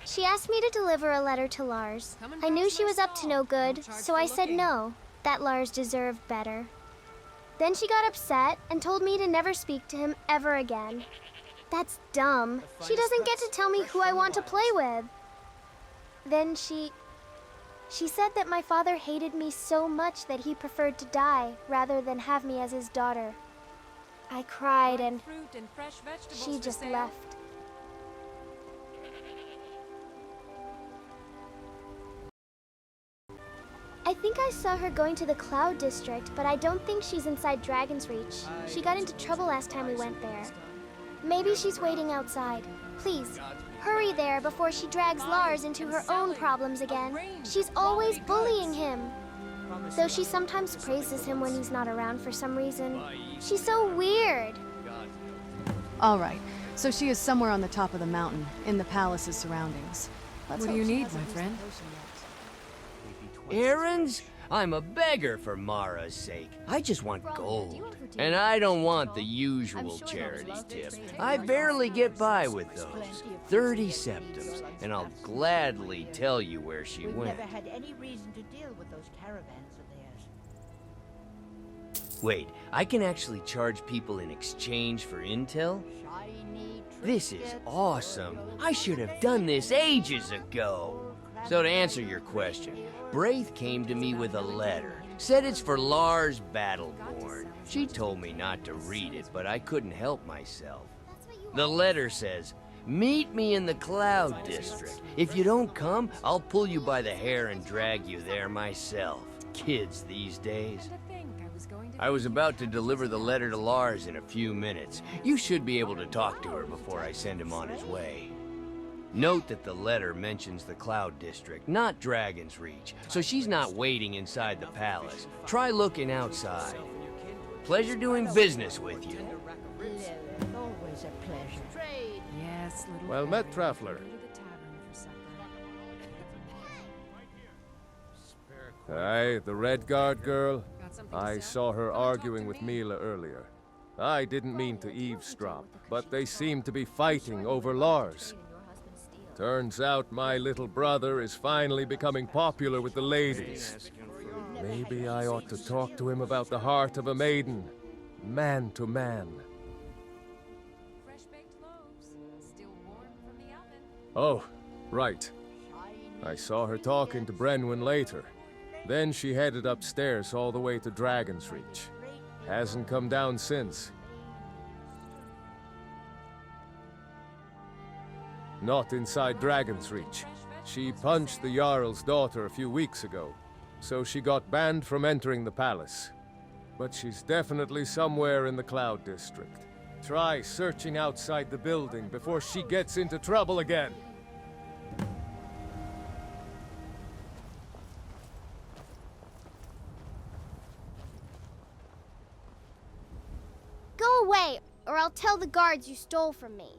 [SPEAKER 15] She asked me to deliver a letter to Lars. I knew she was up to no good, so I said no, that Lars deserved better. Then she got upset and told me to never speak to him ever again. That's dumb. She doesn't get to tell me who I want to play with. Then she said that my father hated me so much that he preferred to die rather than have me as his daughter. I cried and she just left. I think I saw her going to the Cloud District, but I don't think she's inside Dragon's Reach. She got into trouble last time we went there. Maybe she's waiting outside. Please, hurry there before she drags Lars into her own problems again. She's always bullying him. Though she sometimes praises him when he's not around for some reason. She's so weird.
[SPEAKER 4] All right, so she is somewhere on the top of the mountain, in the palace's surroundings. What do you need, my friend?
[SPEAKER 9] Errands? I'm a beggar for Mara's sake. I just want gold. And I don't want the usual charity tip. I barely get by with those. 30 septims, and I'll gladly tell you where she
[SPEAKER 17] We've
[SPEAKER 9] went.
[SPEAKER 17] never had any reason to deal with those caravans of theirs.
[SPEAKER 9] Wait, I can actually charge people in exchange for intel? This is awesome. I should have done this ages ago. So to answer your question, Braith came to me with a letter. Said it's for Lars Battleborn. She told me not to read it, but I couldn't help myself. The letter says, meet me in the Cloud District. If you don't come, I'll pull you by the hair and drag you there myself. Kids these days. I was about to deliver the letter to Lars in a few minutes. You should be able to talk to her before I send him on his way. Note that the letter mentions the Cloud District, not Dragon's Reach, so she's not waiting inside the palace. Try looking outside. Pleasure doing business with you.
[SPEAKER 17] Lilith, always a pleasure.
[SPEAKER 14] Yes, little
[SPEAKER 21] Well met, traveler. Aye, the Red Guard girl. I saw her arguing with Mila earlier. I didn't mean to eavesdrop, but they seem to be fighting over Lars. Turns out my little brother is finally becoming popular with the ladies. Maybe I ought to talk to him about the heart of a maiden, man to man. Oh, right. I saw her talking to Brenwyn later. Then she headed upstairs all the way to Dragon's Reach. Hasn't come down since. Not inside Dragon's Reach. She punched the Jarl's daughter a few weeks ago, so she got banned from entering the palace. But she's definitely somewhere in the Cloud District. Try searching outside the building before she gets into trouble again.
[SPEAKER 15] Go away, or I'll tell the guards you stole from me.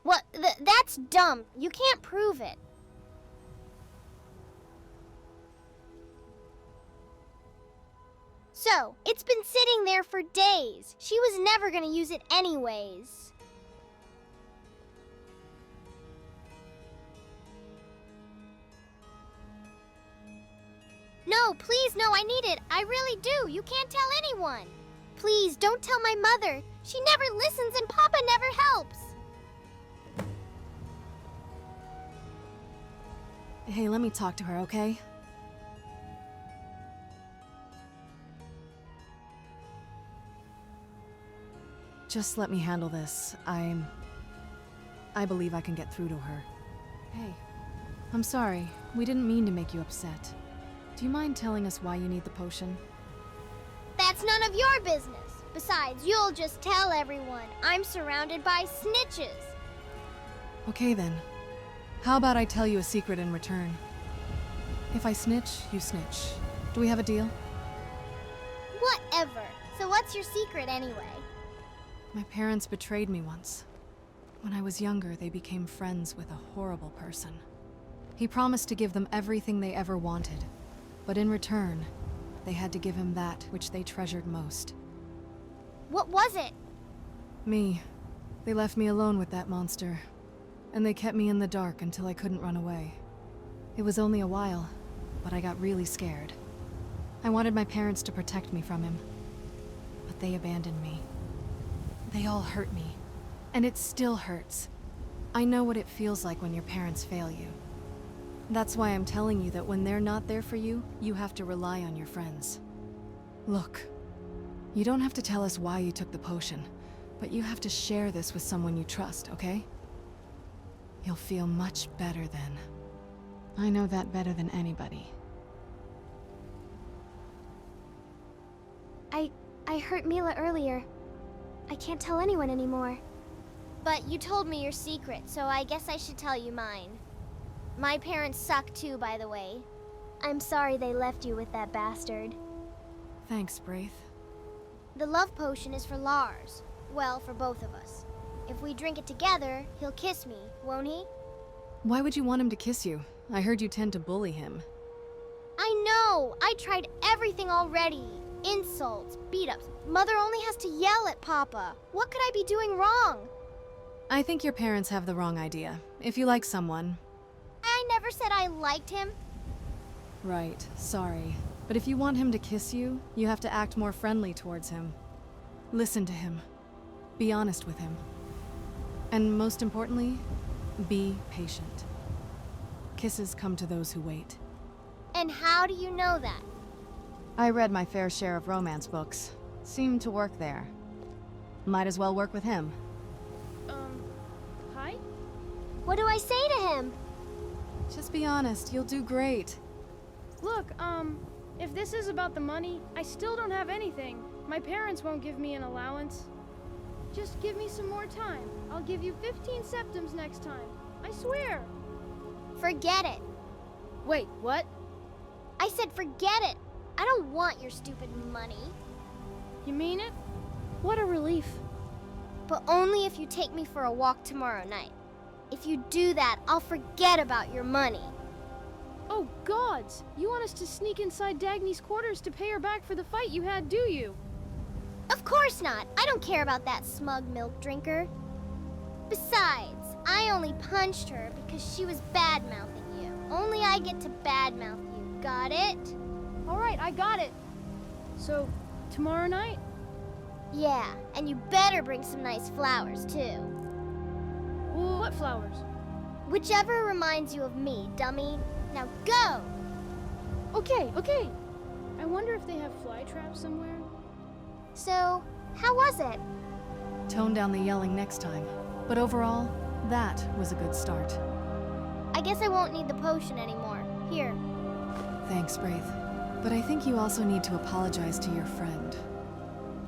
[SPEAKER 15] What? That's dumb. You can't prove it. So, it's been sitting there for days. She was never gonna use it anyways. No, please, no, I need it. I really do. You can't tell anyone. Please, don't tell my mother. She never listens and Papa never helps.
[SPEAKER 4] Hey, let me talk to her, okay? Just let me handle this. I believe I can get through to her. Hey, I'm sorry. We didn't mean to make you upset. Do you mind telling us why you need the potion?
[SPEAKER 15] That's none of your business. Besides, you'll just tell everyone. I'm surrounded by snitches.
[SPEAKER 4] Okay then. How about I tell you a secret in return? If I snitch, you snitch. Do we have a deal?
[SPEAKER 15] Whatever. So what's your secret anyway?
[SPEAKER 4] My parents betrayed me once. When I was younger, they became friends with a horrible person. He promised to give them everything they ever wanted, but in return, they had to give him that which they treasured most.
[SPEAKER 15] What was it?
[SPEAKER 4] Me. They left me alone with that monster, and they kept me in the dark until I couldn't run away. It was only a while, but I got really scared. I wanted my parents to protect me from him, but they abandoned me. They all hurt me, and it still hurts. I know what it feels like when your parents fail you. That's why I'm telling you that when they're not there for you, you have to rely on your friends. Look, you don't have to tell us why you took the potion, but you have to share this with someone you trust, okay? You'll feel much better then. I know that better than anybody.
[SPEAKER 15] I hurt Mila earlier. I can't tell anyone anymore. But you told me your secret, so I guess I should tell you mine. My parents suck too, by the way. I'm sorry they left you with that bastard.
[SPEAKER 4] Thanks, Braith.
[SPEAKER 15] The love potion is for Lars. Well, for both of us. If we drink it together, he'll kiss me, won't he?
[SPEAKER 4] Why would you want him to kiss you? I heard you tend to bully him.
[SPEAKER 15] I know! I tried everything already. Insults, beat-ups. Mother only has to yell at Papa. What could I be doing wrong?
[SPEAKER 4] I think your parents have the wrong idea. If you like someone...
[SPEAKER 15] I never said I liked him.
[SPEAKER 4] Right, sorry. But if you want him to kiss you, you have to act more friendly towards him. Listen to him. Be honest with him. And most importantly, be patient. Kisses come to those who wait.
[SPEAKER 15] And how do you know that?
[SPEAKER 4] I read my fair share of romance books. Seemed to work there. Might as well work with him.
[SPEAKER 15] Hi? What do I say to him?
[SPEAKER 4] Just be honest, you'll do great.
[SPEAKER 2] Look, if this is about the money, I still don't have anything. My parents won't give me an allowance. Just give me some more time. I'll give you 15 septims next time. I swear.
[SPEAKER 15] Forget it.
[SPEAKER 2] Wait, what?
[SPEAKER 15] I said forget it. I don't want your stupid money.
[SPEAKER 2] You mean it? What a relief.
[SPEAKER 15] But only if you take me for a walk tomorrow night. If you do that, I'll forget about your money.
[SPEAKER 2] Oh, gods! You want us to sneak inside Dagny's quarters to pay her back for the fight you had, do you?
[SPEAKER 15] Of course not. I don't care about that smug milk drinker. Besides, I only punched her because she was bad-mouthing you. Only I get to bad-mouth you. Got it?
[SPEAKER 2] All right, I got it. So, tomorrow night?
[SPEAKER 15] Yeah, and you better bring some nice flowers, too.
[SPEAKER 2] What flowers?
[SPEAKER 15] Whichever reminds you of me, dummy. Now go!
[SPEAKER 2] Okay. I wonder if they have fly traps somewhere.
[SPEAKER 15] So, how was it?
[SPEAKER 4] Tone down the yelling next time. But overall, that was a good start.
[SPEAKER 15] I guess I won't need the potion anymore. Here.
[SPEAKER 4] Thanks, Braith. But I think you also need to apologize to your friend.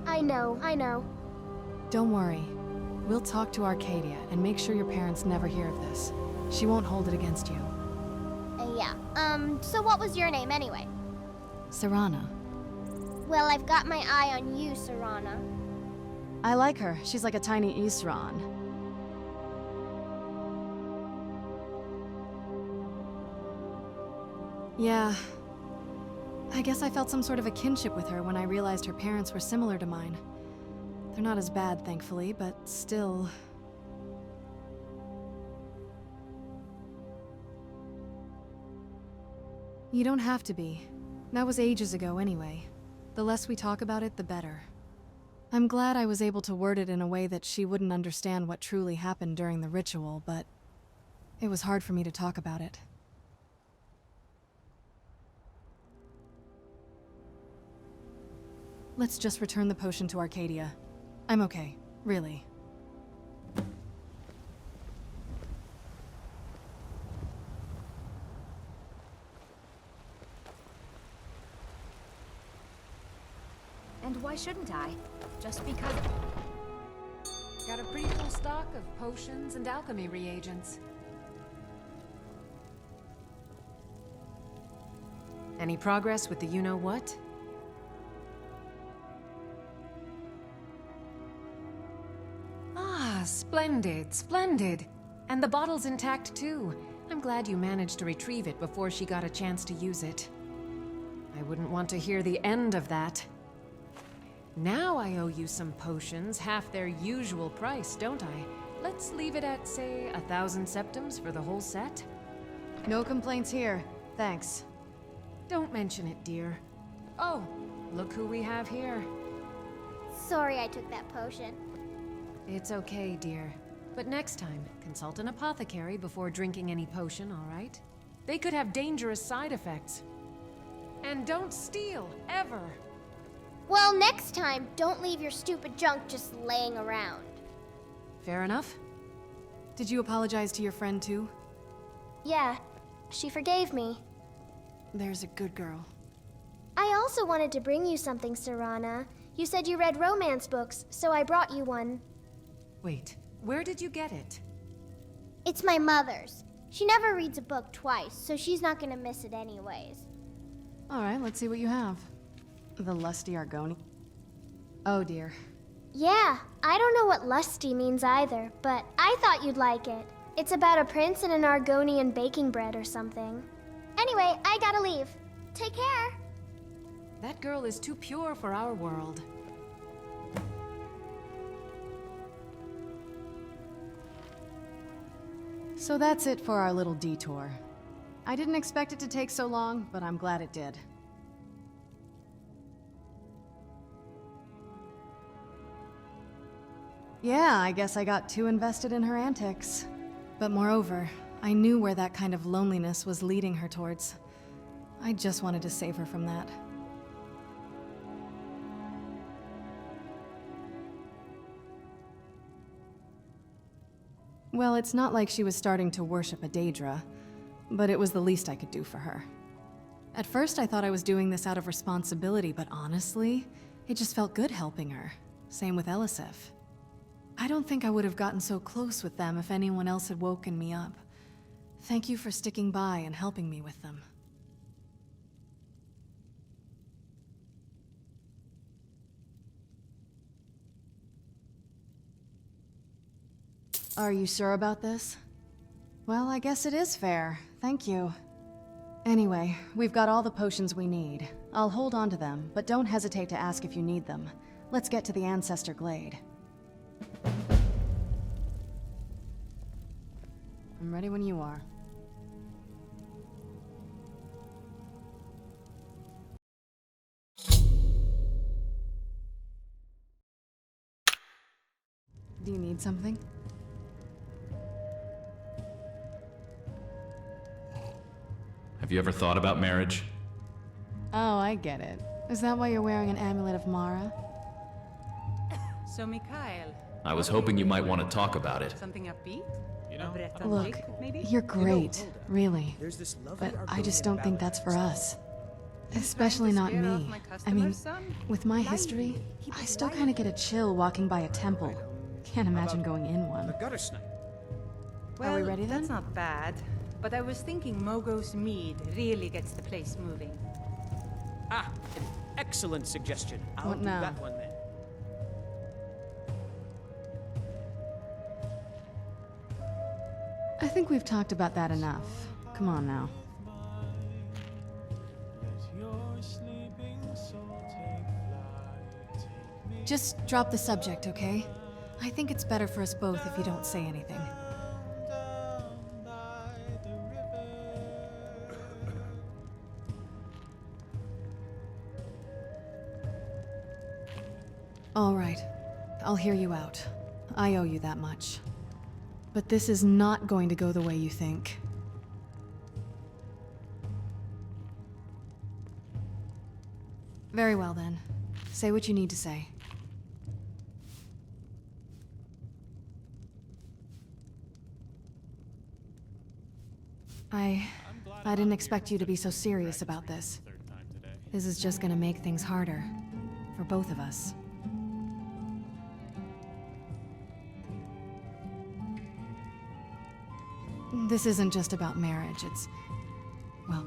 [SPEAKER 15] I know.
[SPEAKER 4] Don't worry. We'll talk to Arcadia and make sure your parents never hear of this. She won't hold it against you.
[SPEAKER 15] Yeah. So what was your name anyway?
[SPEAKER 4] Serana.
[SPEAKER 15] Well, I've got my eye on you, Serana.
[SPEAKER 4] I like her. She's like a tiny Isran. Yeah. I guess I felt some sort of a kinship with her when I realized her parents were similar to mine. They're not as bad, thankfully, but still... You don't have to be. That was ages ago anyway. The less we talk about it, the better. I'm glad I was able to word it in a way that she wouldn't understand what truly happened during the ritual, but it was hard for me to talk about it. Let's just return the potion to Arcadia. I'm okay, really.
[SPEAKER 10] And why shouldn't I? Just because...
[SPEAKER 14] Got a pretty full stock of potions and alchemy reagents. Any progress with the you-know-what? Ah, splendid, splendid. And the bottle's intact too. I'm glad you managed to retrieve it before she got a chance to use it. I wouldn't want to hear the end of that. Now I owe you some potions, half their usual price, don't I? Let's leave it at, say, 1,000 septums for the whole set?
[SPEAKER 4] No complaints here. Thanks.
[SPEAKER 14] Don't mention it, dear. Oh, look who we have here.
[SPEAKER 15] Sorry I took that potion.
[SPEAKER 14] It's okay, dear. But next time, consult an apothecary before drinking any potion, all right? They could have dangerous side effects. And don't steal, ever!
[SPEAKER 15] Well, next time, don't leave your stupid junk just laying around.
[SPEAKER 14] Fair enough.
[SPEAKER 4] Did you apologize to your friend too?
[SPEAKER 15] Yeah, she forgave me.
[SPEAKER 4] There's a good girl.
[SPEAKER 15] I also wanted to bring you something, Serana. You said you read romance books, so I brought you one.
[SPEAKER 14] Wait, where did you get it?
[SPEAKER 15] It's my mother's. She never reads a book twice, so she's not gonna miss it anyways.
[SPEAKER 4] All right, let's see what you have. The lusty Argoni. Oh dear.
[SPEAKER 15] Yeah, I don't know what lusty means either, but I thought you'd like it. It's about a prince and an Argonian baking bread or something. Anyway, I gotta leave. Take care.
[SPEAKER 14] That girl is too pure for our world.
[SPEAKER 4] So that's it for our little detour. I didn't expect it to take so long, but I'm glad it did. Yeah, I guess I got too invested in her antics. But moreover, I knew where that kind of loneliness was leading her towards. I just wanted to save her from that. Well, it's not like she was starting to worship a Daedra, but it was the least I could do for her. At first I thought I was doing this out of responsibility, but honestly, it just felt good helping her. Same with Elisif. I don't think I would have gotten so close with them if anyone else had woken me up. Thank you for sticking by and helping me with them. Are you sure about this? Well, I guess it is fair. Thank you. Anyway, we've got all the potions we need. I'll hold on to them, but don't hesitate to ask if you need them. Let's get to the Ancestor Glade. I'm ready when you are. Do you need something?
[SPEAKER 6] Have you ever thought about marriage?
[SPEAKER 4] Oh, I get it. Is that why you're wearing an amulet of Mara?
[SPEAKER 1] So, Mikhail.
[SPEAKER 6] I was hoping you might want to talk about it.
[SPEAKER 1] Something upbeat?
[SPEAKER 4] Look, you're great, really. But I just don't think that's for us. Especially not me. I mean, with my history, I still kind of get a chill walking by a temple. Can't imagine going in one.
[SPEAKER 1] Well,
[SPEAKER 4] Are we ready then?
[SPEAKER 1] That's not bad. But I was thinking Mogo's mead really gets the place moving.
[SPEAKER 18] Ah, an excellent suggestion. I'll
[SPEAKER 4] What
[SPEAKER 18] do
[SPEAKER 4] now?
[SPEAKER 18] that one then.
[SPEAKER 4] I think we've talked about that enough. Come on now. Just drop the subject, okay? I think it's better for us both if you don't say anything. All right. I'll hear you out. I owe you that much. But this is not going to go the way you think. Very well then. Say what you need to say. I didn't expect you to be so serious about this. This is just gonna make things harder. For both of us. This isn't just about marriage, it's... well,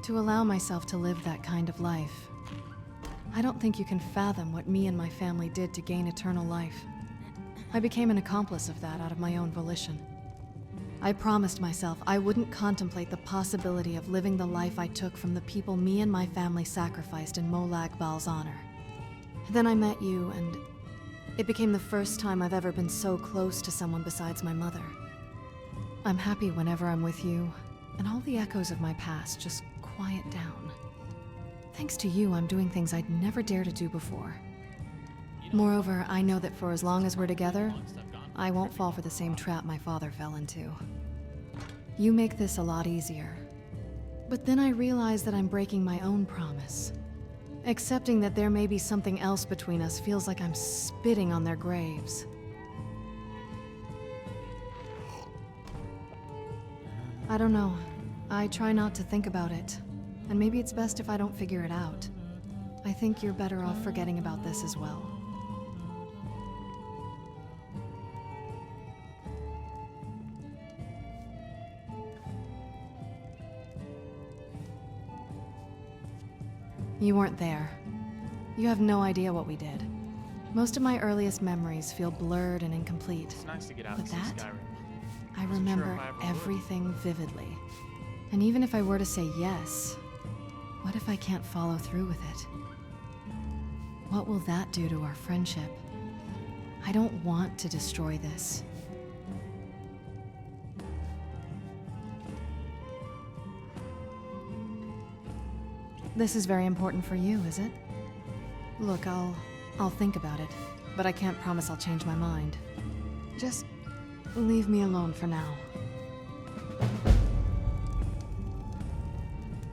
[SPEAKER 4] to allow myself to live that kind of life. I don't think you can fathom what me and my family did to gain eternal life. I became an accomplice of that out of my own volition. I promised myself I wouldn't contemplate the possibility of living the life I took from the people me and my family sacrificed in Molag Bal's honor. Then I met you, and it became the first time I've ever been so close to someone besides my mother. I'm happy whenever I'm with you, and all the echoes of my past just quiet down. Thanks to you, I'm doing things I'd never dare to do before. Moreover, I know that for as long as we're together, I won't fall for the same trap my father fell into. You make this a lot easier. But then I realize that I'm breaking my own promise. Accepting that there may be something else between us feels like I'm spitting on their graves. I don't know. I try not to think about it. And maybe it's best if I don't figure it out. I think you're better off forgetting about this as well. You weren't there. You have no idea what we did. Most of my earliest memories feel blurred and incomplete.
[SPEAKER 22] It's nice to get out
[SPEAKER 4] But
[SPEAKER 22] and see
[SPEAKER 4] that?
[SPEAKER 22] Skyrim.
[SPEAKER 4] I remember everything vividly. And even if I were to say yes, what if I can't follow through with it? What will that do to our friendship? I don't want to destroy this. This is very important for you, is it? Look, I'll think about it, but I can't promise I'll change my mind. Just leave me alone for now.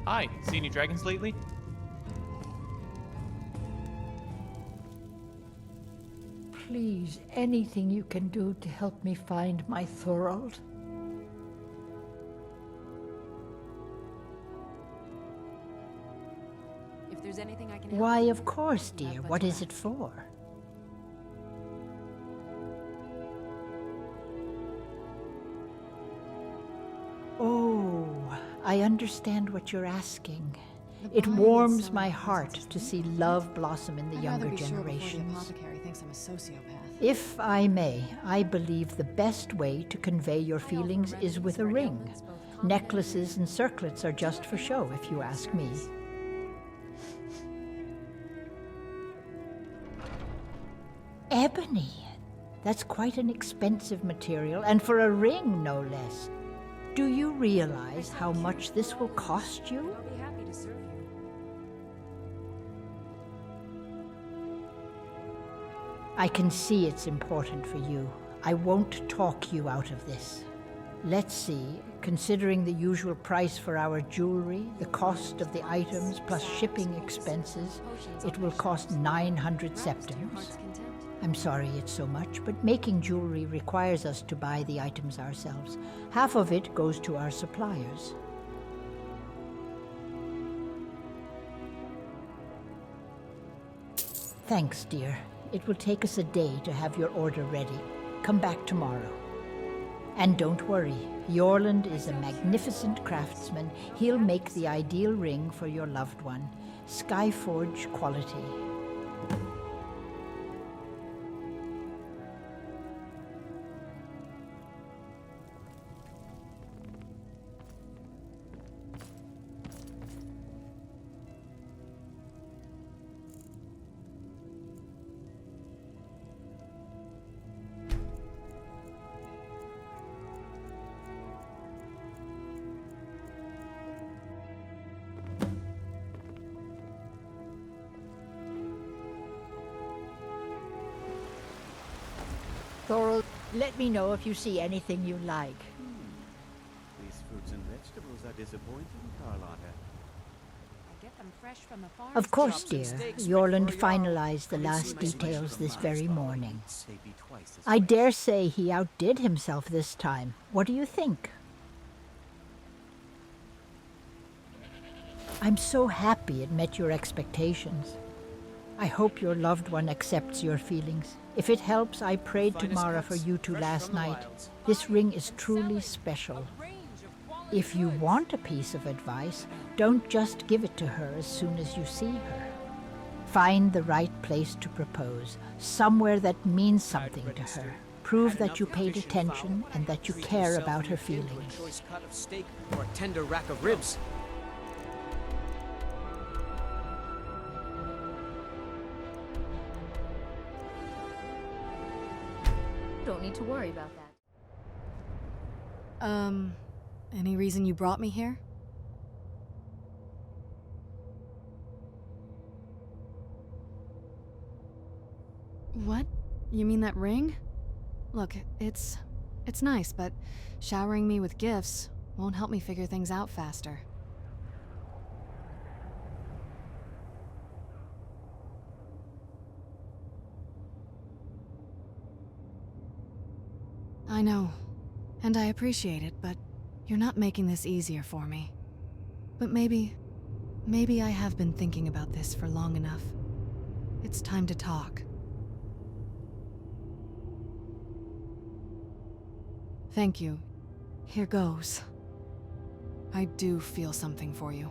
[SPEAKER 22] Hi, see any dragons lately?
[SPEAKER 17] Please, anything you can do to help me find my Thorold?
[SPEAKER 23] If there's anything I can help.
[SPEAKER 17] Why, of course, dear. What is it for? Oh, I understand what you're asking. It warms my heart to see love blossom in the younger generations.
[SPEAKER 4] Apothecary thinks I'm a sociopath.
[SPEAKER 17] If I may, I believe the best way to convey your feelings is with a ring. Necklaces and circlets are just for show, if you ask me. Ebony. That's quite an expensive material, and for a ring, no less. Do you realize how much this will cost you?
[SPEAKER 23] I'll be happy to serve you.
[SPEAKER 17] I can see it's important for you. I won't talk you out of this. Let's see, considering the usual price for our jewelry, the cost of the items plus shipping expenses, it will cost 900 septims. I'm sorry it's so much, but making jewelry requires us to buy the items ourselves. Half of it goes to our suppliers. Thanks, dear. It will take us a day to have your order ready. Come back tomorrow. And don't worry, Yorland is a magnificent craftsman. He'll make the ideal ring for your loved one. Skyforge quality. Thorald, let me know if you see anything you like.
[SPEAKER 3] These fruits and vegetables are disappointing, Carlotta.
[SPEAKER 23] I get them fresh from the farm.
[SPEAKER 17] Of course, dear. Yorland finalized the last details this very morning. I dare say he outdid himself this time. What do you think? I'm so happy it met your expectations. I hope your loved one accepts your feelings. If it helps, I prayed to Mara for you two last night. This ring is truly special. If you want a piece of advice, don't just give it to her as soon as you see her. Find the right place to propose, somewhere that means something to her. Prove that you paid attention and that you care about her feelings.
[SPEAKER 9] A choice cut of steak or a tender rack of ribs.
[SPEAKER 10] Don't need to worry about that.
[SPEAKER 4] Any reason you brought me here? What? You mean that ring? Look, it's nice, but showering me with gifts won't help me figure things out faster. I know, and I appreciate it, but you're not making this easier for me. But maybe I have been thinking about this for long enough. It's time to talk. Thank you. Here goes. I do feel something for you.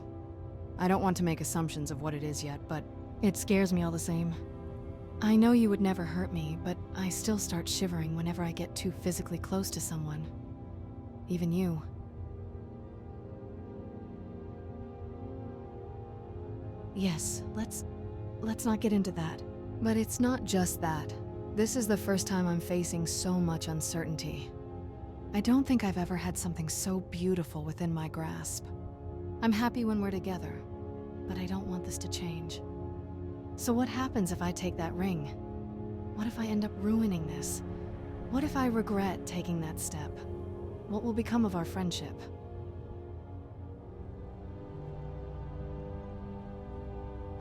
[SPEAKER 4] I don't want to make assumptions of what it is yet, but it scares me all the same. I know you would never hurt me, but I still start shivering whenever I get too physically close to someone. Even you. Yes, let's not get into that. But it's not just that. This is the first time I'm facing so much uncertainty. I don't think I've ever had something so beautiful within my grasp. I'm happy when we're together, but I don't want this to change. So what happens if I take that ring? What if I end up ruining this? What if I regret taking that step? What will become of our friendship?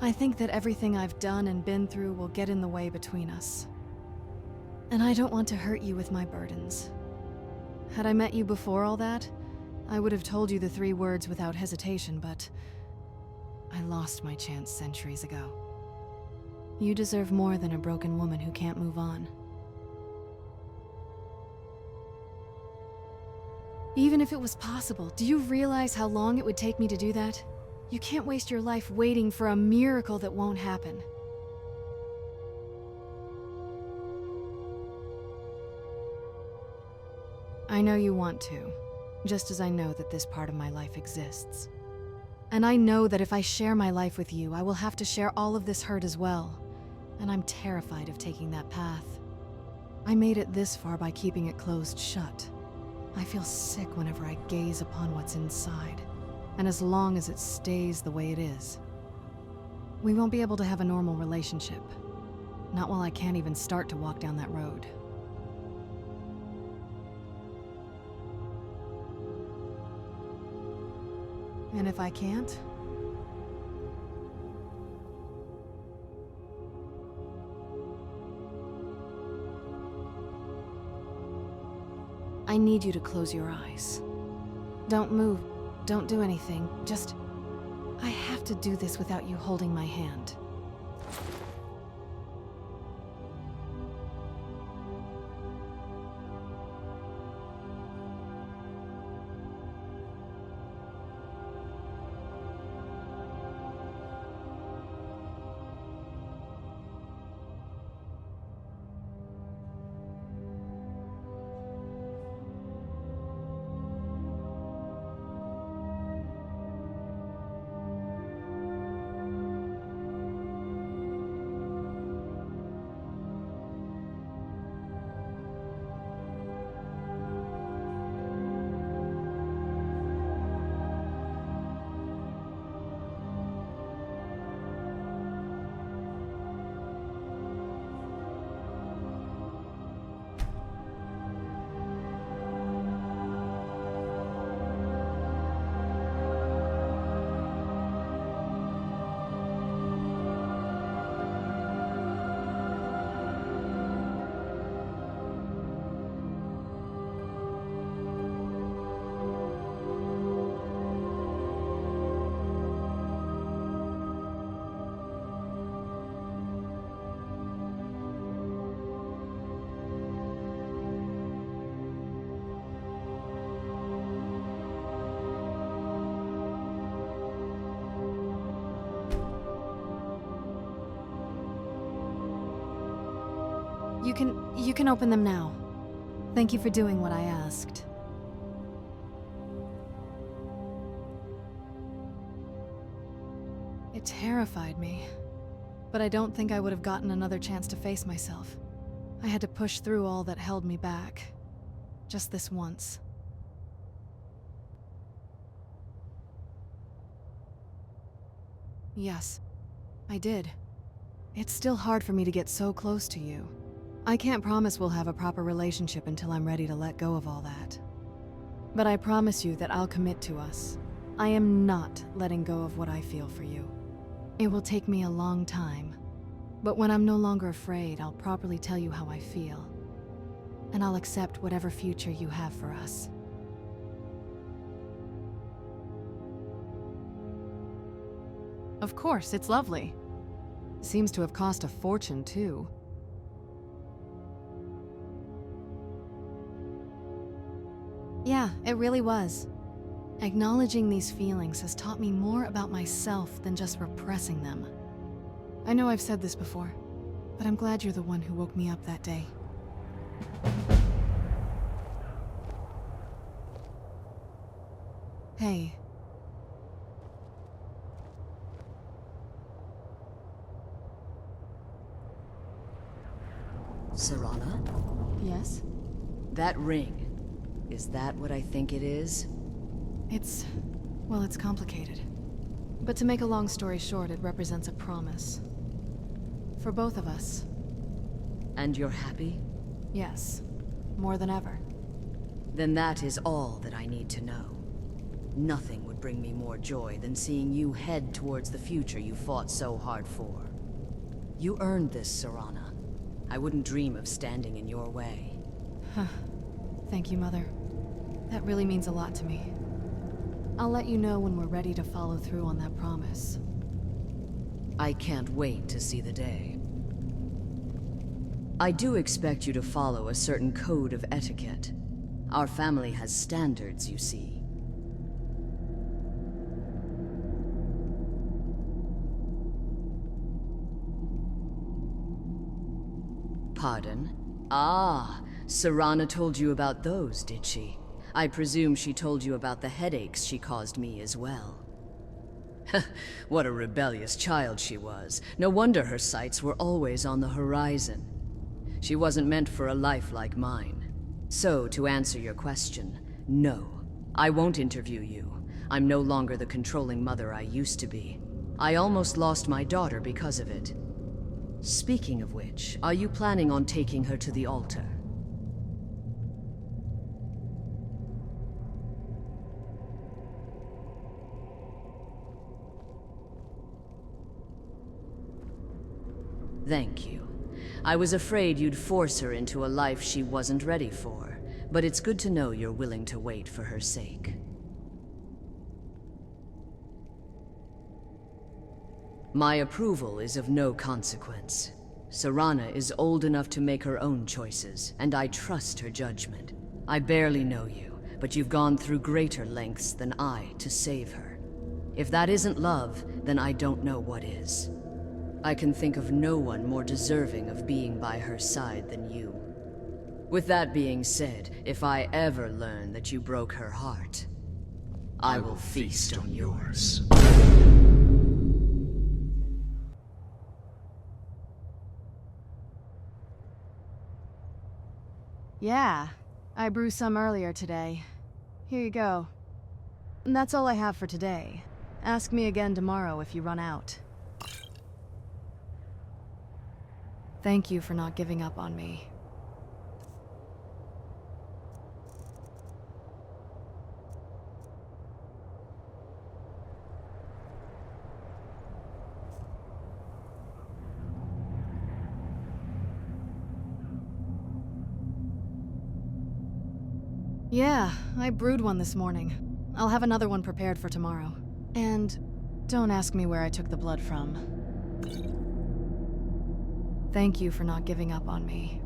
[SPEAKER 4] I think that everything I've done and been through will get in the way between us. And I don't want to hurt you with my burdens. Had I met you before all that, I would have told you the 3 words without hesitation, but I lost my chance centuries ago. You deserve more than a broken woman who can't move on. Even if it was possible, do you realize how long it would take me to do that? You can't waste your life waiting for a miracle that won't happen. I know you want to, just as I know that this part of my life exists. And I know that if I share my life with you, I will have to share all of this hurt as well. And I'm terrified of taking that path. I made it this far by keeping it closed shut. I feel sick whenever I gaze upon what's inside. And as long as it stays the way it is, we won't be able to have a normal relationship. Not while I can't even start to walk down that road. And if I can't? I need you to close your eyes. Don't move. Don't do anything. Just... I have to do this without you holding my hand. You can open them now. Thank you for doing what I asked. It terrified me, but I don't think I would have gotten another chance to face myself. I had to push through all that held me back. Just this once. Yes, I did. It's still hard for me to get so close to you. I can't promise we'll have a proper relationship until I'm ready to let go of all that. But I promise you that I'll commit to us. I am not letting go of what I feel for you. It will take me a long time, but when I'm no longer afraid, I'll properly tell you how I feel. And I'll accept whatever future you have for us. Of course, it's lovely. Seems to have cost a fortune, too. Yeah, it really was. Acknowledging these feelings has taught me more about myself than just repressing them. I know I've said this before, but I'm glad you're the one who woke me up that day. Hey.
[SPEAKER 5] Serana?
[SPEAKER 4] Yes?
[SPEAKER 5] That ring. Is that what I think it is?
[SPEAKER 4] It's complicated. But to make a long story short, it represents a promise. For both of us.
[SPEAKER 5] And you're happy?
[SPEAKER 4] Yes. More than ever.
[SPEAKER 5] Then that is all that I need to know. Nothing would bring me more joy than seeing you head towards the future you fought so hard for. You earned this, Serana. I wouldn't dream of standing in your way.
[SPEAKER 4] Thank you, Mother. That really means a lot to me. I'll let you know when we're ready to follow through on that promise.
[SPEAKER 5] I can't wait to see the day. I do expect you to follow a certain code of etiquette. Our family has standards, you see. Pardon? Ah, Serana told you about those, did she? I presume she told you about the headaches she caused me as well. What a rebellious child she was. No wonder her sights were always on the horizon. She wasn't meant for a life like mine. So, to answer your question, no. I won't interview you. I'm no longer the controlling mother I used to be. I almost lost my daughter because of it. Speaking of which, are you planning on taking her to the altar? Thank you. I was afraid you'd force her into a life she wasn't ready for, but it's good to know you're willing to wait for her sake. My approval is of no consequence. Serana is old enough to make her own choices, and I trust her judgment. I barely know you, but you've gone through greater lengths than I to save her. If that isn't love, then I don't know what is. I can think of no one more deserving of being by her side than you. With that being said, if I ever learn that you broke her heart, I will feast on yours.
[SPEAKER 4] Yeah, I brewed some earlier today. Here you go. And that's all I have for today. Ask me again tomorrow if you run out. Thank you for not giving up on me. Yeah, I brewed one this morning. I'll have another one prepared for tomorrow. And don't ask me where I took the blood from. Thank you for not giving up on me.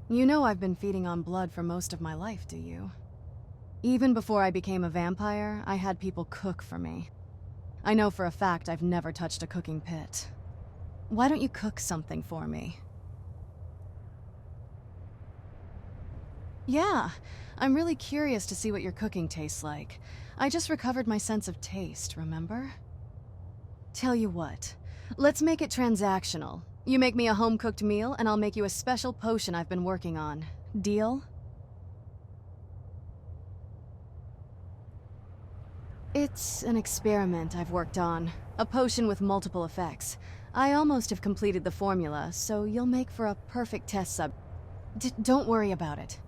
[SPEAKER 4] You know I've been feeding on blood for most of my life, do you? Even before I became a vampire, I had people cook for me. I know for a fact I've never touched a cooking pit. Why don't you cook something for me? Yeah, I'm really curious to see what your cooking tastes like. I just recovered my sense of taste, remember? Tell you what, let's make it transactional. You make me a home-cooked meal, and I'll make you a special potion I've been working on. Deal? It's an experiment I've worked on. A potion with multiple effects. I almost have completed the formula, so you'll make for a perfect test sub. Don't worry about it.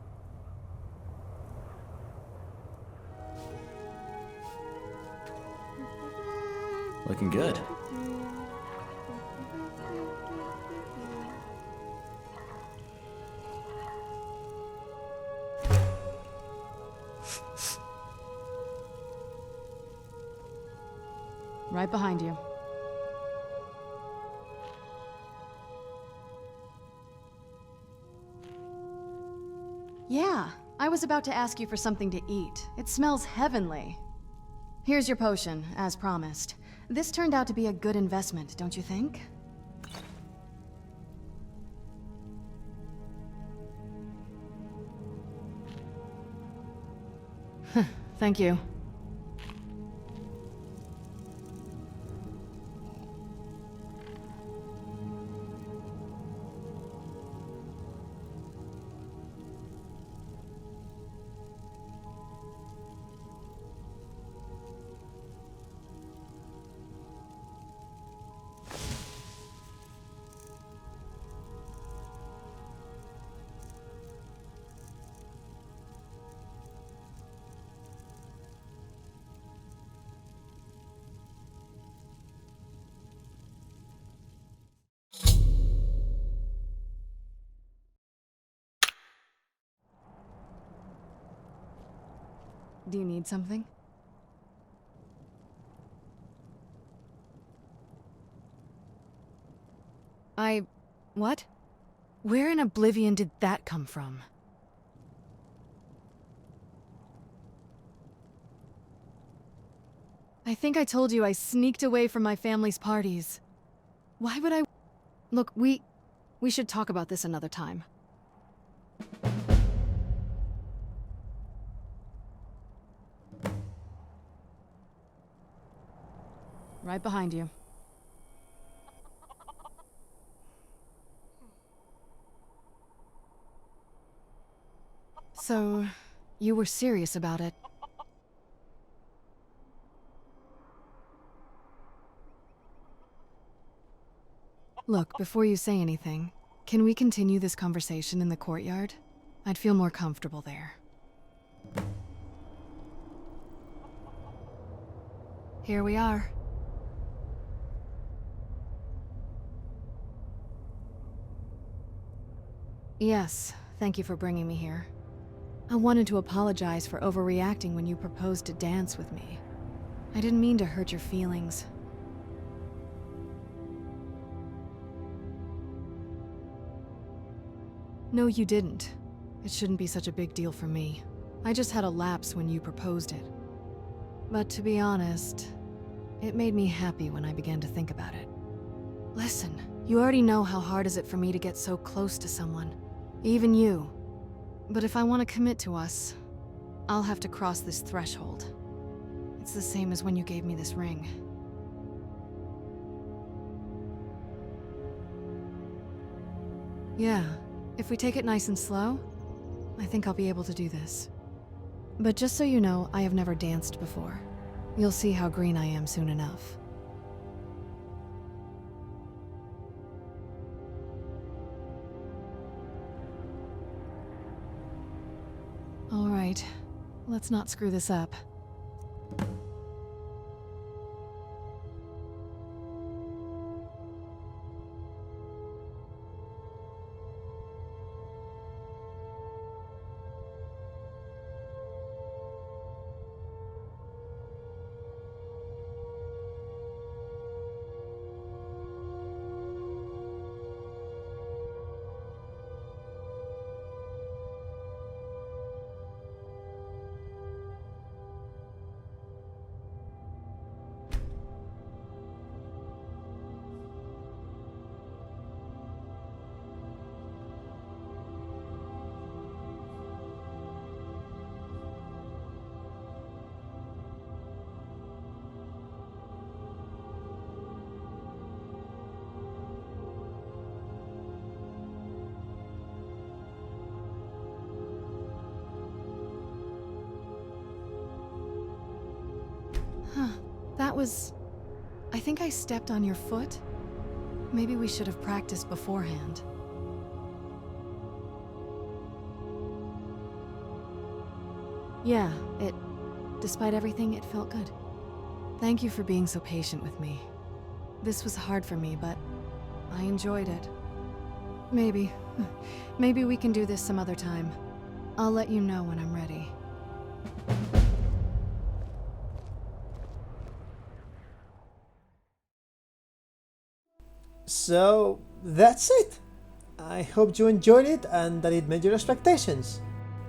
[SPEAKER 7] Looking good.
[SPEAKER 4] Right behind you. Yeah, I was about to ask you for something to eat. It smells heavenly. Here's your potion, as promised. This turned out to be a good investment, don't you think? Thank you. Do you need something? What? Where in Oblivion did that come from? I think I told you I sneaked away from my family's parties. Why would I... Look, we should talk about this another time. Right behind you. So, you were serious about it. Look, before you say anything, can we continue this conversation in the courtyard? I'd feel more comfortable there. Here we are. Yes, thank you for bringing me here. I wanted to apologize for overreacting when you proposed to dance with me. I didn't mean to hurt your feelings. No, you didn't. It shouldn't be such a big deal for me. I just had a lapse when you proposed it. But to be honest, it made me happy when I began to think about it. Listen, you already know how hard is it for me to get so close to someone. Even you. But if I want to commit to us, I'll have to cross this threshold. It's the same as when you gave me this ring. Yeah, if we take it nice and slow, I think I'll be able to do this. But just so you know, I have never danced before. You'll see how green I am soon enough. All right, let's not screw this up. I think I stepped on your foot. Maybe we should have practiced beforehand. Yeah, despite everything, it felt good. Thank you for being so patient with me. This was hard for me, but I enjoyed it. Maybe we can do this some other time. I'll let you know when I'm ready.
[SPEAKER 11] So, that's it! I hope you enjoyed it and that it met your expectations.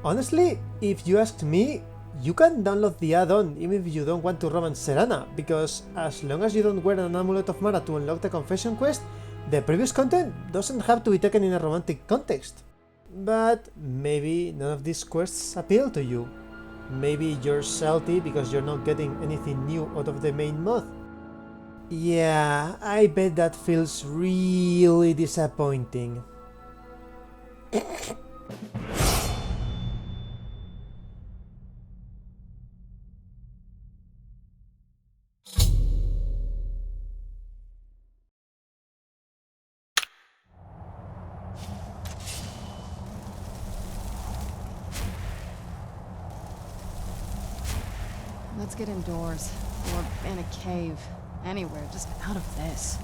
[SPEAKER 11] Honestly, if you asked me, you can download the add-on even if you don't want to romance Serana, because as long as you don't wear an amulet of Mara to unlock the confession quest, the previous content doesn't have to be taken in a romantic context. But maybe none of these quests appeal to you. Maybe you're salty because you're not getting anything new out of the main mod. Yeah, I bet that feels really disappointing.
[SPEAKER 4] Let's get indoors, or in a cave, anywhere, just out of this.